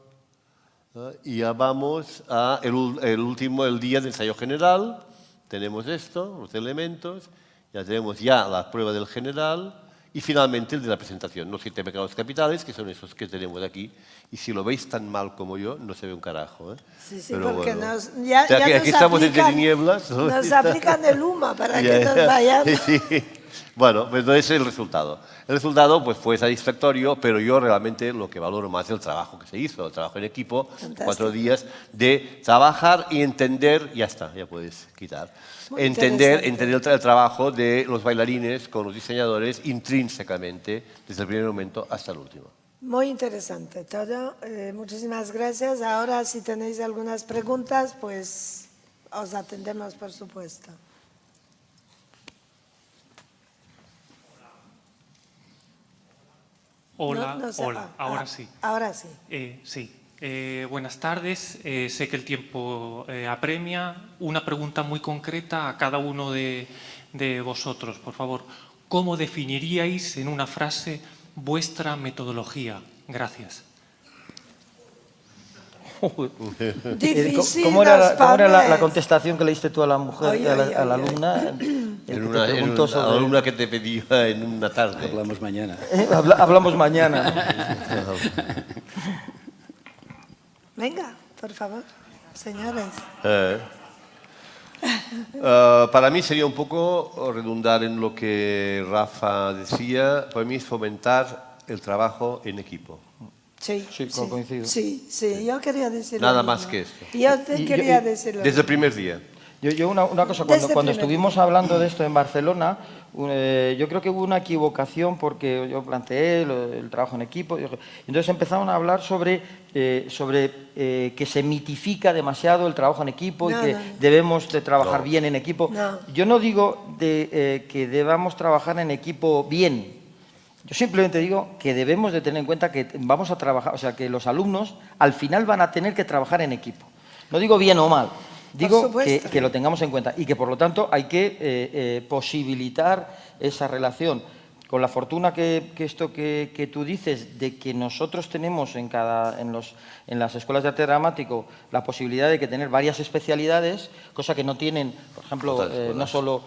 Y ya vamos a el día de ensayo general. Tenemos esto, los elementos, ya tenemos la prueba del general, y finalmente el de la presentación, los 7 pecados capitales, que son esos que tenemos aquí. Y si lo veis tan mal como yo, no se ve un carajo. Sí, pero porque bueno. aquí estamos entre tinieblas. Nos aplican el humo para que nos vayamos. Sí. Bueno, pues ese es el resultado. El resultado, pues, fue satisfactorio, pero yo realmente lo que valoro más es el trabajo que se hizo, el trabajo en equipo. Fantástico. 4 días de trabajar y entender, ya está, ya puedes quitar. Entender el trabajo de los bailarines con los diseñadores intrínsecamente, desde el primer momento hasta el último. Muy interesante todo. Muchísimas gracias. Ahora, si tenéis algunas preguntas, pues os atendemos, por supuesto. Hola, hola, ahora sí. Ahora sí. Sí, Buenas tardes. Sé que el tiempo apremia. Una pregunta muy concreta a cada uno de vosotros, por favor. ¿Cómo definiríais en una frase vuestra metodología? Gracias. Difícil, ¿Cómo era la Pablo. contestación que le diste tú a la mujer, Ay, a ay, la ay, alumna? En una alumna que te pedía en una tarde. Hablamos mañana. Hablamos mañana. Venga, por favor, señores. Para mí sería un poco redundar en lo que Rafa decía. Para mí es fomentar el trabajo en equipo. Sí, Sí, coincido. Sí, yo quería decir Nada lo más mismo. que esto. Yo te quería decir lo Desde el mismo. primer día. Yo una cosa, Desde cuando el primer estuvimos hablando de esto en Barcelona, yo creo que hubo una equivocación porque yo planteé el trabajo en equipo. Entonces empezaron a hablar sobre que se mitifica demasiado el trabajo en equipo y que debemos de trabajar bien en equipo. No. Yo no digo que debamos trabajar en equipo bien. Yo simplemente digo que debemos de tener en cuenta que vamos a trabajar, o sea, que los alumnos al final van a tener que trabajar en equipo. No digo bien o mal, digo que lo tengamos en cuenta y que por lo tanto hay que posibilitar esa relación. Con la fortuna que esto que tú dices, de que nosotros tenemos en las escuelas de arte dramático la posibilidad de que tener varias especialidades, cosa que no tienen, por ejemplo, no solo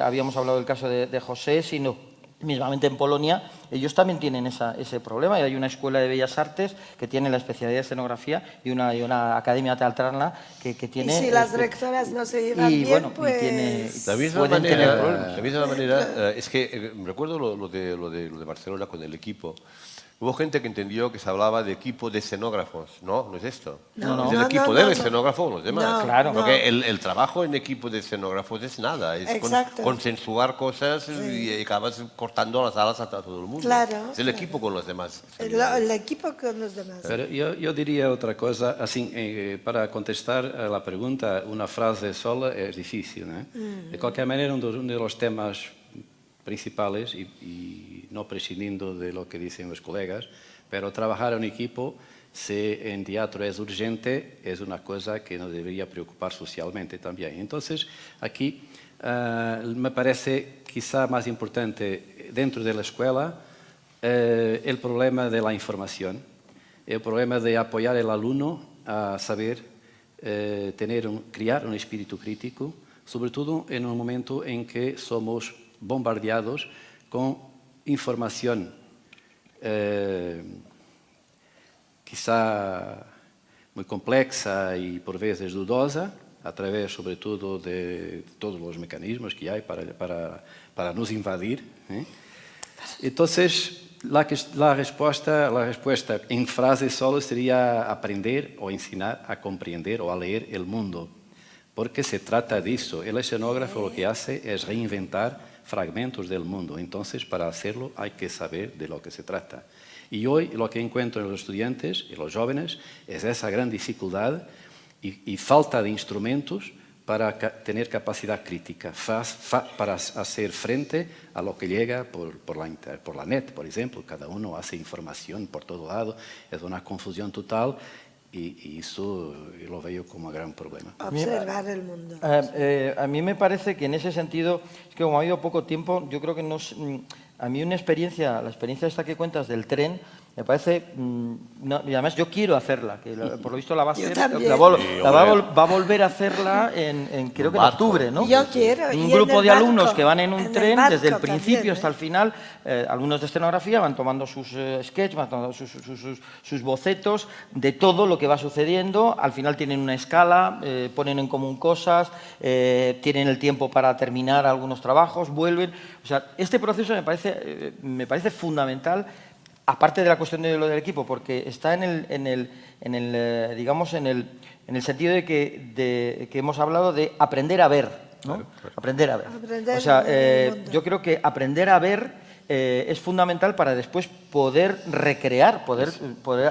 habíamos hablado del caso de José, sino mismamente en Polonia, ellos también tienen ese problema. Y hay una escuela de Bellas Artes que tiene la especialidad de escenografía y una academia teatralna que tiene... Y si las rectoras no se llevan bien, bueno, pues... De la misma manera, es que recuerdo lo de Barcelona con el equipo. Hubo gente que entendió que se hablaba de equipo de escenógrafos. No, no es esto. Es el equipo del escenógrafo con los demás. No, claro. Porque el trabajo en equipo de escenógrafos es nada. Es consensuar cosas y acabas cortando las alas a todo el mundo. Claro, Es el equipo con los demás. El equipo con los demás. Pero yo diría otra cosa, así, para contestar a la pregunta, una frase sola es difícil, ¿no? De cualquier manera, uno de los temas principales, y no prescindiendo de lo que dicen los colegas, pero trabajar en equipo, si en teatro es urgente, es una cosa que nos debería preocupar socialmente también. Entonces, aquí me parece quizá más importante dentro de la escuela el problema de la información, el problema de apoyar al alumno a saber crear un espíritu crítico, sobre todo en un momento en que somos bombardeados con información quizá muy complexa y por veces dudosa, a través sobre todo de todos los mecanismos que hay para nos invadir. Entonces, la respuesta en frase solo sería aprender o ensinar a comprender o a leer el mundo, porque se trata de eso. El escenógrafo lo que hace es reinventar fragmentos del mundo. Entonces, para hacerlo hay que saber de lo que se trata. Y hoy lo que encuentro en los estudiantes y los jóvenes es esa gran dificultad y falta de instrumentos para tener capacidad crítica, para hacer frente a lo que llega por la net, por ejemplo. Cada uno hace información por todo lado, es una confusión total. Y eso yo lo veo como un gran problema. Observar el mundo. A mí me parece que en ese sentido, es que como ha habido poco tiempo, yo creo que a mí la experiencia esta que cuentas del tren, me parece, y además yo quiero hacerla, que por lo visto la va a hacer, va a volver a hacerla creo que en octubre, ¿no? Yo quiero. Un grupo de alumnos que van en un tren desde el barco principio también, hasta el final, alumnos de escenografía van tomando sus sketches, van tomando sus bocetos de todo lo que va sucediendo, al final tienen una escala, ponen en común cosas, tienen el tiempo para terminar algunos trabajos, vuelven, o sea, este proceso me parece fundamental. Aparte de la cuestión de lo del equipo, porque está en el sentido de que hemos hablado de aprender a ver, ¿no? Aprender a ver. O sea, yo creo que aprender a ver es fundamental para después poder recrear, poder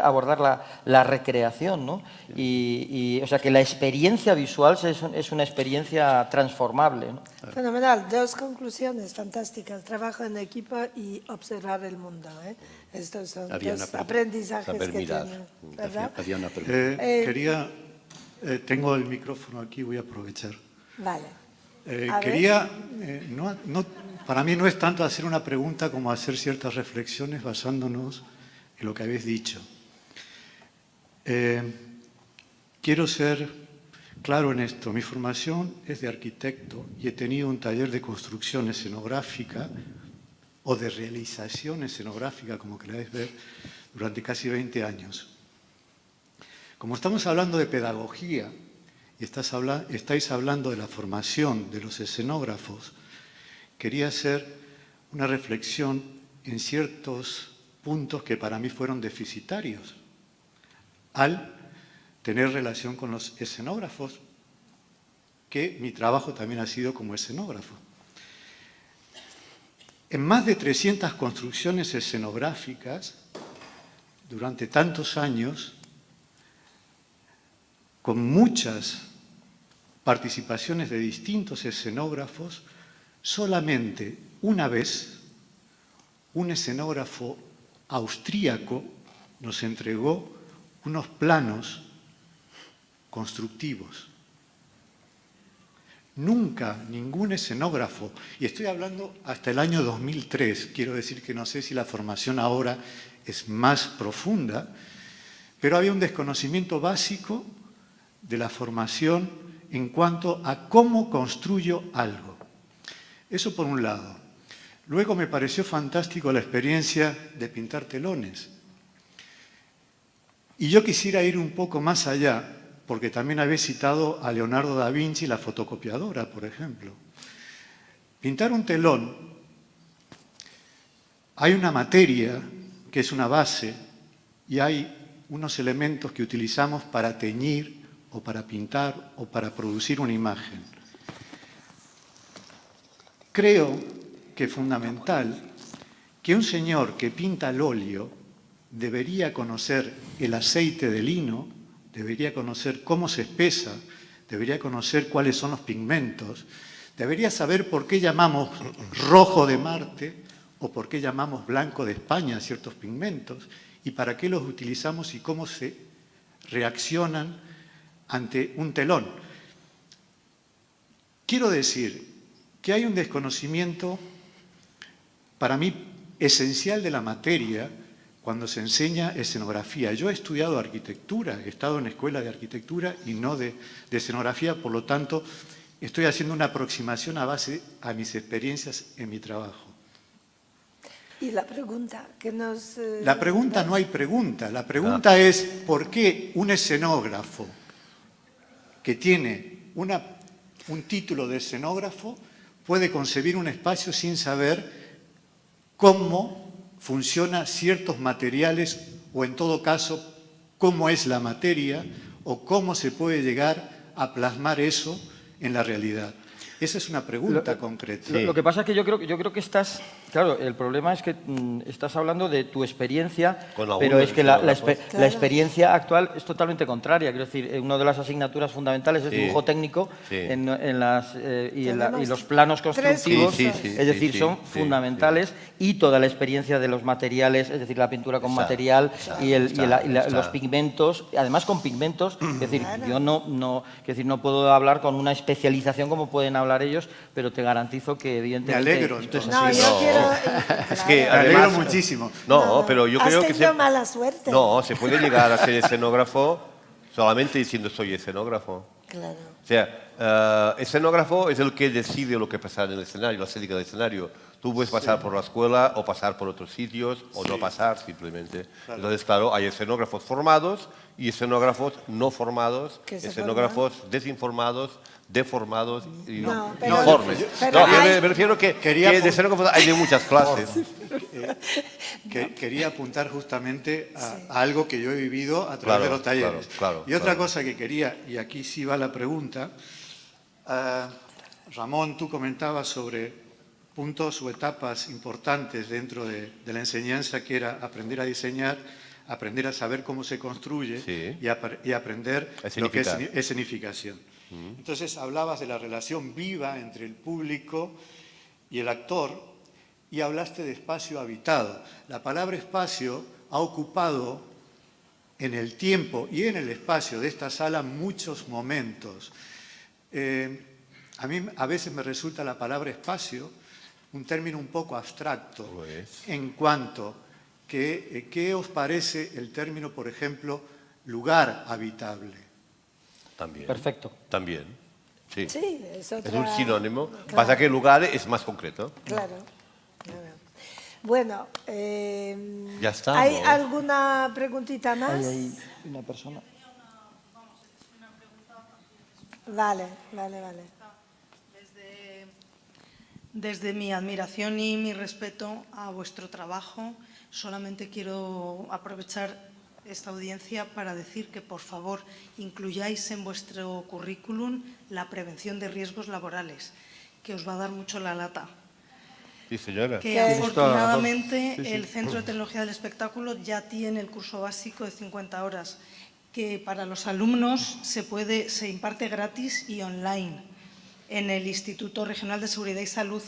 abordar la recreación, ¿no? O sea, que la experiencia visual es una experiencia transformable, ¿no? Fenomenal. Dos conclusiones fantásticas. Trabajo en equipo y observar el mundo. Estos son dos aprendizajes que tienen, ¿verdad? Había una pregunta. Tengo el micrófono aquí, voy a aprovechar. Vale. Para mí no es tanto hacer una pregunta como hacer ciertas reflexiones basándonos en lo que habéis dicho. Quiero ser claro en esto. Mi formación es de arquitecto y he tenido un taller de construcción escenográfica o de realización escenográfica, como queráis ver, durante casi 20 años. Como estamos hablando de pedagogía y estáis hablando de la formación de los escenógrafos, quería hacer una reflexión en ciertos puntos que para mí fueron deficitarios al tener relación con los escenógrafos, que mi trabajo también ha sido como escenógrafo. En más de 300 construcciones escenográficas, durante tantos años, con muchas participaciones de distintos escenógrafos, solamente una vez un escenógrafo austríaco nos entregó unos planos constructivos. Nunca ningún escenógrafo, y estoy hablando hasta el año 2003, quiero decir que no sé si la formación ahora es más profunda, pero había un desconocimiento básico de la formación en cuanto a cómo construyo algo. Eso por un lado. Luego me pareció fantástico la experiencia de pintar telones. Y yo quisiera ir un poco más allá, porque también habéis citado a Leonardo da Vinci, la fotocopiadora, por ejemplo. Pintar un telón, hay una materia que es una base y hay unos elementos que utilizamos para teñir o para pintar o para producir una imagen. Creo que es fundamental que un señor que pinta al óleo debería conocer el aceite de lino, debería conocer cómo se espesa, debería conocer cuáles son los pigmentos, debería saber por qué llamamos rojo de Marte o por qué llamamos blanco de España a ciertos pigmentos y para qué los utilizamos y cómo se reaccionan ante un telón. Quiero decir que hay un desconocimiento, para mí, esencial de la materia cuando se enseña escenografía. Yo he estudiado arquitectura, he estado en escuela de arquitectura y no de escenografía, por lo tanto, estoy haciendo una aproximación a base a mis experiencias en mi trabajo. Y la pregunta que nos... La pregunta no hay pregunta. La pregunta es ¿por qué un escenógrafo que tiene un título de escenógrafo puede concebir un espacio sin saber cómo funcionan ciertos materiales o, en todo caso, cómo es la materia o cómo se puede llegar a plasmar eso en la realidad? Esa es una pregunta concreta. Lo que pasa es que yo creo que estás... Claro, el problema es que estás hablando de tu experiencia, pero es que la experiencia actual es totalmente contraria. Quiero decir, una de las asignaturas fundamentales es dibujo técnico y los planos constructivos, es decir, son fundamentales, y toda la experiencia de los materiales, es decir, la pintura con material y los pigmentos, además con pigmentos, es decir, yo no puedo hablar con una especialización como pueden hablar ellos, pero te garantizo que evidentemente... Me alegro. Esto es No, así. yo quiero... Es que Me además, alegro muchísimo. No, pero yo creo Has que tenido mala suerte. No, se puede llegar a ser escenógrafo solamente diciendo soy escenógrafo. Claro. O sea, escenógrafo es el que decide lo que pasa en el escenario, la estética del escenario. Tú puedes pasar por la escuela o pasar por otros sitios o no pasar simplemente. Claro. Entonces, claro, hay escenógrafos formados y escenógrafos no formados, escenógrafos desinformados, deformados y informes. Me refiero que de escenógrafos hay de muchas clases. Quería apuntar justamente a algo que yo he vivido a través de los talleres. Y otra cosa que quería, y aquí sí va la pregunta, Ramón, tú comentabas sobre puntos o etapas importantes dentro de la enseñanza, que era aprender a diseñar, aprender a saber cómo se construye Sí. y aprender A lo que escenificar. es escenificación. Entonces hablabas de la relación viva entre el público y el actor y hablaste de espacio habitado. La palabra espacio ha ocupado en el tiempo y en el espacio de esta sala muchos momentos. A mí a veces me resulta la palabra espacio un término un poco abstracto Lo es. en cuanto que ¿qué os parece el término, por ejemplo, lugar habitable? También. Perfecto. También. Sí. Sí, es Es otra... un sinónimo. Claro. Pasa que el lugar es más concreto. Claro. Bueno, Ya estamos. ¿hay alguna preguntita más? Hay una persona. Vale. Desde mi admiración y mi respeto a vuestro trabajo, solamente quiero aprovechar esta audiencia para decir que, por favor, incluyáis en vuestro currículum la prevención de riesgos laborales, que os va a dar mucho la lata. Sí, señora. Que Tienes toda la razón. afortunadamente el Centro de Tecnología del Espectáculo ya tiene el curso básico de 50 horas, que para los alumnos se imparte gratis y online en el Instituto Regional de Seguridad y Salud.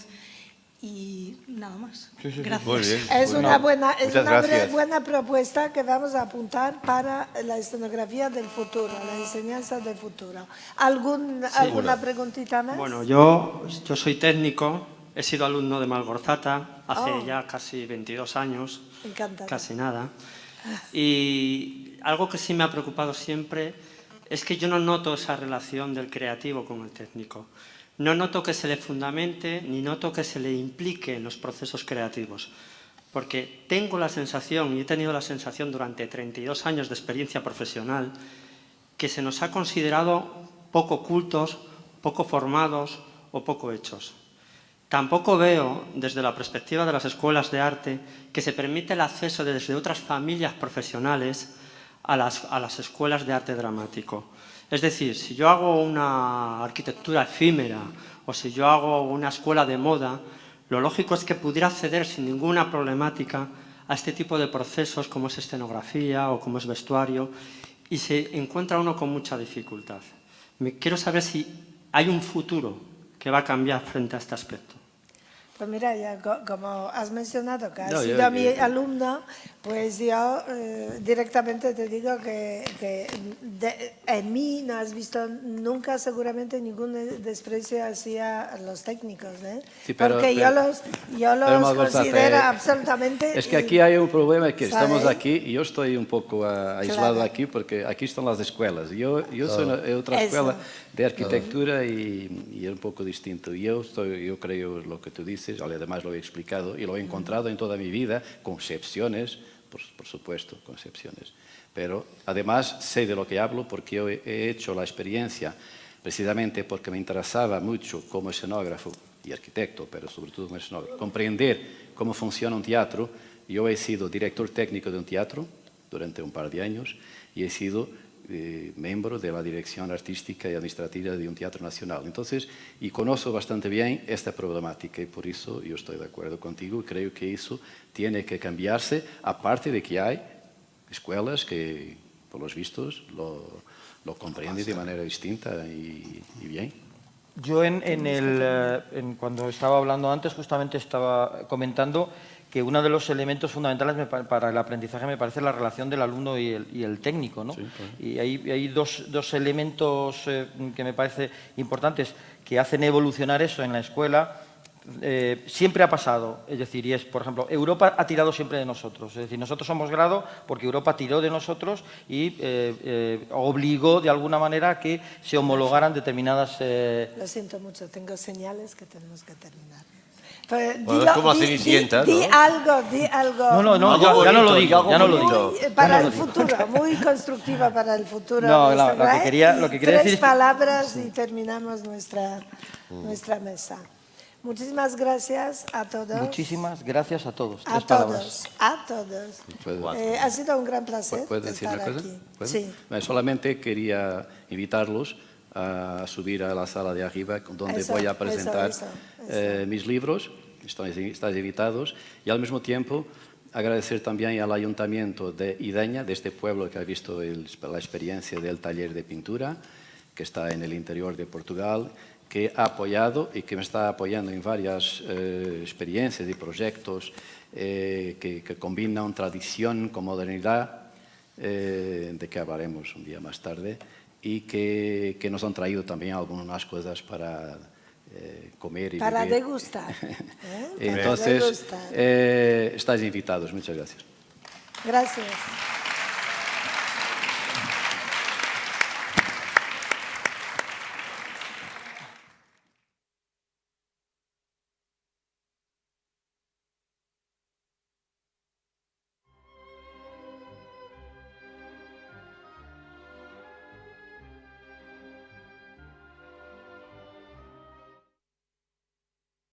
Y nada más. Gracias. Muy bien. Es una buena Muchas propuesta que vamos a apuntar para la escenografía del futuro, la enseñanza del futuro. ¿Alguna preguntita más? Bueno, yo soy técnico, he sido alumno de Malgorzata hace ya casi 22 años, Encantado. casi nada. Y algo que sí me ha preocupado siempre es que yo no noto esa relación del creativo con el técnico. No noto que se le fundamente, ni noto que se le implique en los procesos creativos. Porque tengo la sensación, y he tenido la sensación durante 32 años de experiencia profesional, que se nos ha considerado poco cultos, poco formados o poco hechos. Tampoco veo, desde la perspectiva de las escuelas de arte, que se permite el acceso desde otras familias profesionales a las escuelas de arte dramático. Es decir, si yo hago una arquitectura efímera o si yo hago una escuela de moda, lo lógico es que pudiera acceder sin ninguna problemática a este tipo de procesos como es escenografía o como es vestuario, y se encuentra uno con mucha dificultad. Quiero saber si hay un futuro que va a cambiar frente a este aspecto. Pues mira, ya como has mencionado que has No, sido mi alumno, pues yo directamente te digo que en mí no has visto nunca seguramente ningún desprecio hacia los técnicos, ¿eh? Sí, pero- porque yo los Malgorzata, considero absolutamente... Es que aquí hay un problema, que ¿sabe? estamos aquí y yo estoy un poco aislado Claro. aquí porque aquí están las escuelas. Yo soy de otra Eso. escuela de arquitectura y es un poco distinto. Yo creo lo que tú dices, además lo he explicado y lo he encontrado en toda mi vida, con excepciones, por supuesto, con excepciones. Pero además sé de lo que hablo porque yo he hecho la experiencia precisamente porque me interesaba mucho como escenógrafo y arquitecto, pero sobre todo como escenógrafo, comprender cómo funciona un teatro. Yo he sido director técnico de un teatro durante un par de años y he sido miembro de la dirección artística y administrativa de un teatro nacional. Entonces, y conozco bastante bien esta problemática y por eso yo estoy de acuerdo contigo y creo que eso tiene que cambiarse, aparte de que hay escuelas que, por los vistos, lo comprenden de manera distinta y bien. Yo cuando estaba hablando antes justamente estaba comentando que uno de los elementos fundamentales para el aprendizaje me parece la relación del alumno y el técnico, ¿no? Sí, claro. Y hay dos elementos que me parece importantes que hacen evolucionar eso en la escuela. Siempre ha pasado, es decir, y es, por ejemplo, Europa ha tirado siempre de nosotros, es decir, nosotros somos grado porque Europa tiró de nosotros y obligó de alguna manera a que se homologaran determinadas... Lo siento mucho, tengo señales que tenemos que terminar. Pues, Bueno, es como Cenicienta, di ¿no? algo. No, ya no lo digo, ya no lo digo. Para el futuro, muy constructiva para el futuro. No, Mr. lo que quería Tres decir... palabras y terminamos nuestra mesa. Muchísimas gracias a todos. Muchísimas gracias a todos. A Tres palabras. todos. ¿Puedo- Ha sido un gran placer ¿Puedo decir estar una cosa? aquí. ¿Puedo? Sí. Solamente quería invitarlos a subir a la sala de arriba donde Eso, voy a presentar eso. mis libros. estáis invitados, y al mismo tiempo agradecer también al Ayuntamiento de Ideña, de este pueblo que ha visto la experiencia del taller de pintura, que está en el interior de Portugal, que ha apoyado y que me está apoyando en varias experiencias y proyectos que combinan tradición con modernidad, de que hablaremos un día más tarde, y que nos han traído también algunas cosas para comer y Para beber. degustar. Entonces, degustar. estáis invitados. Muchas gracias. Gracias.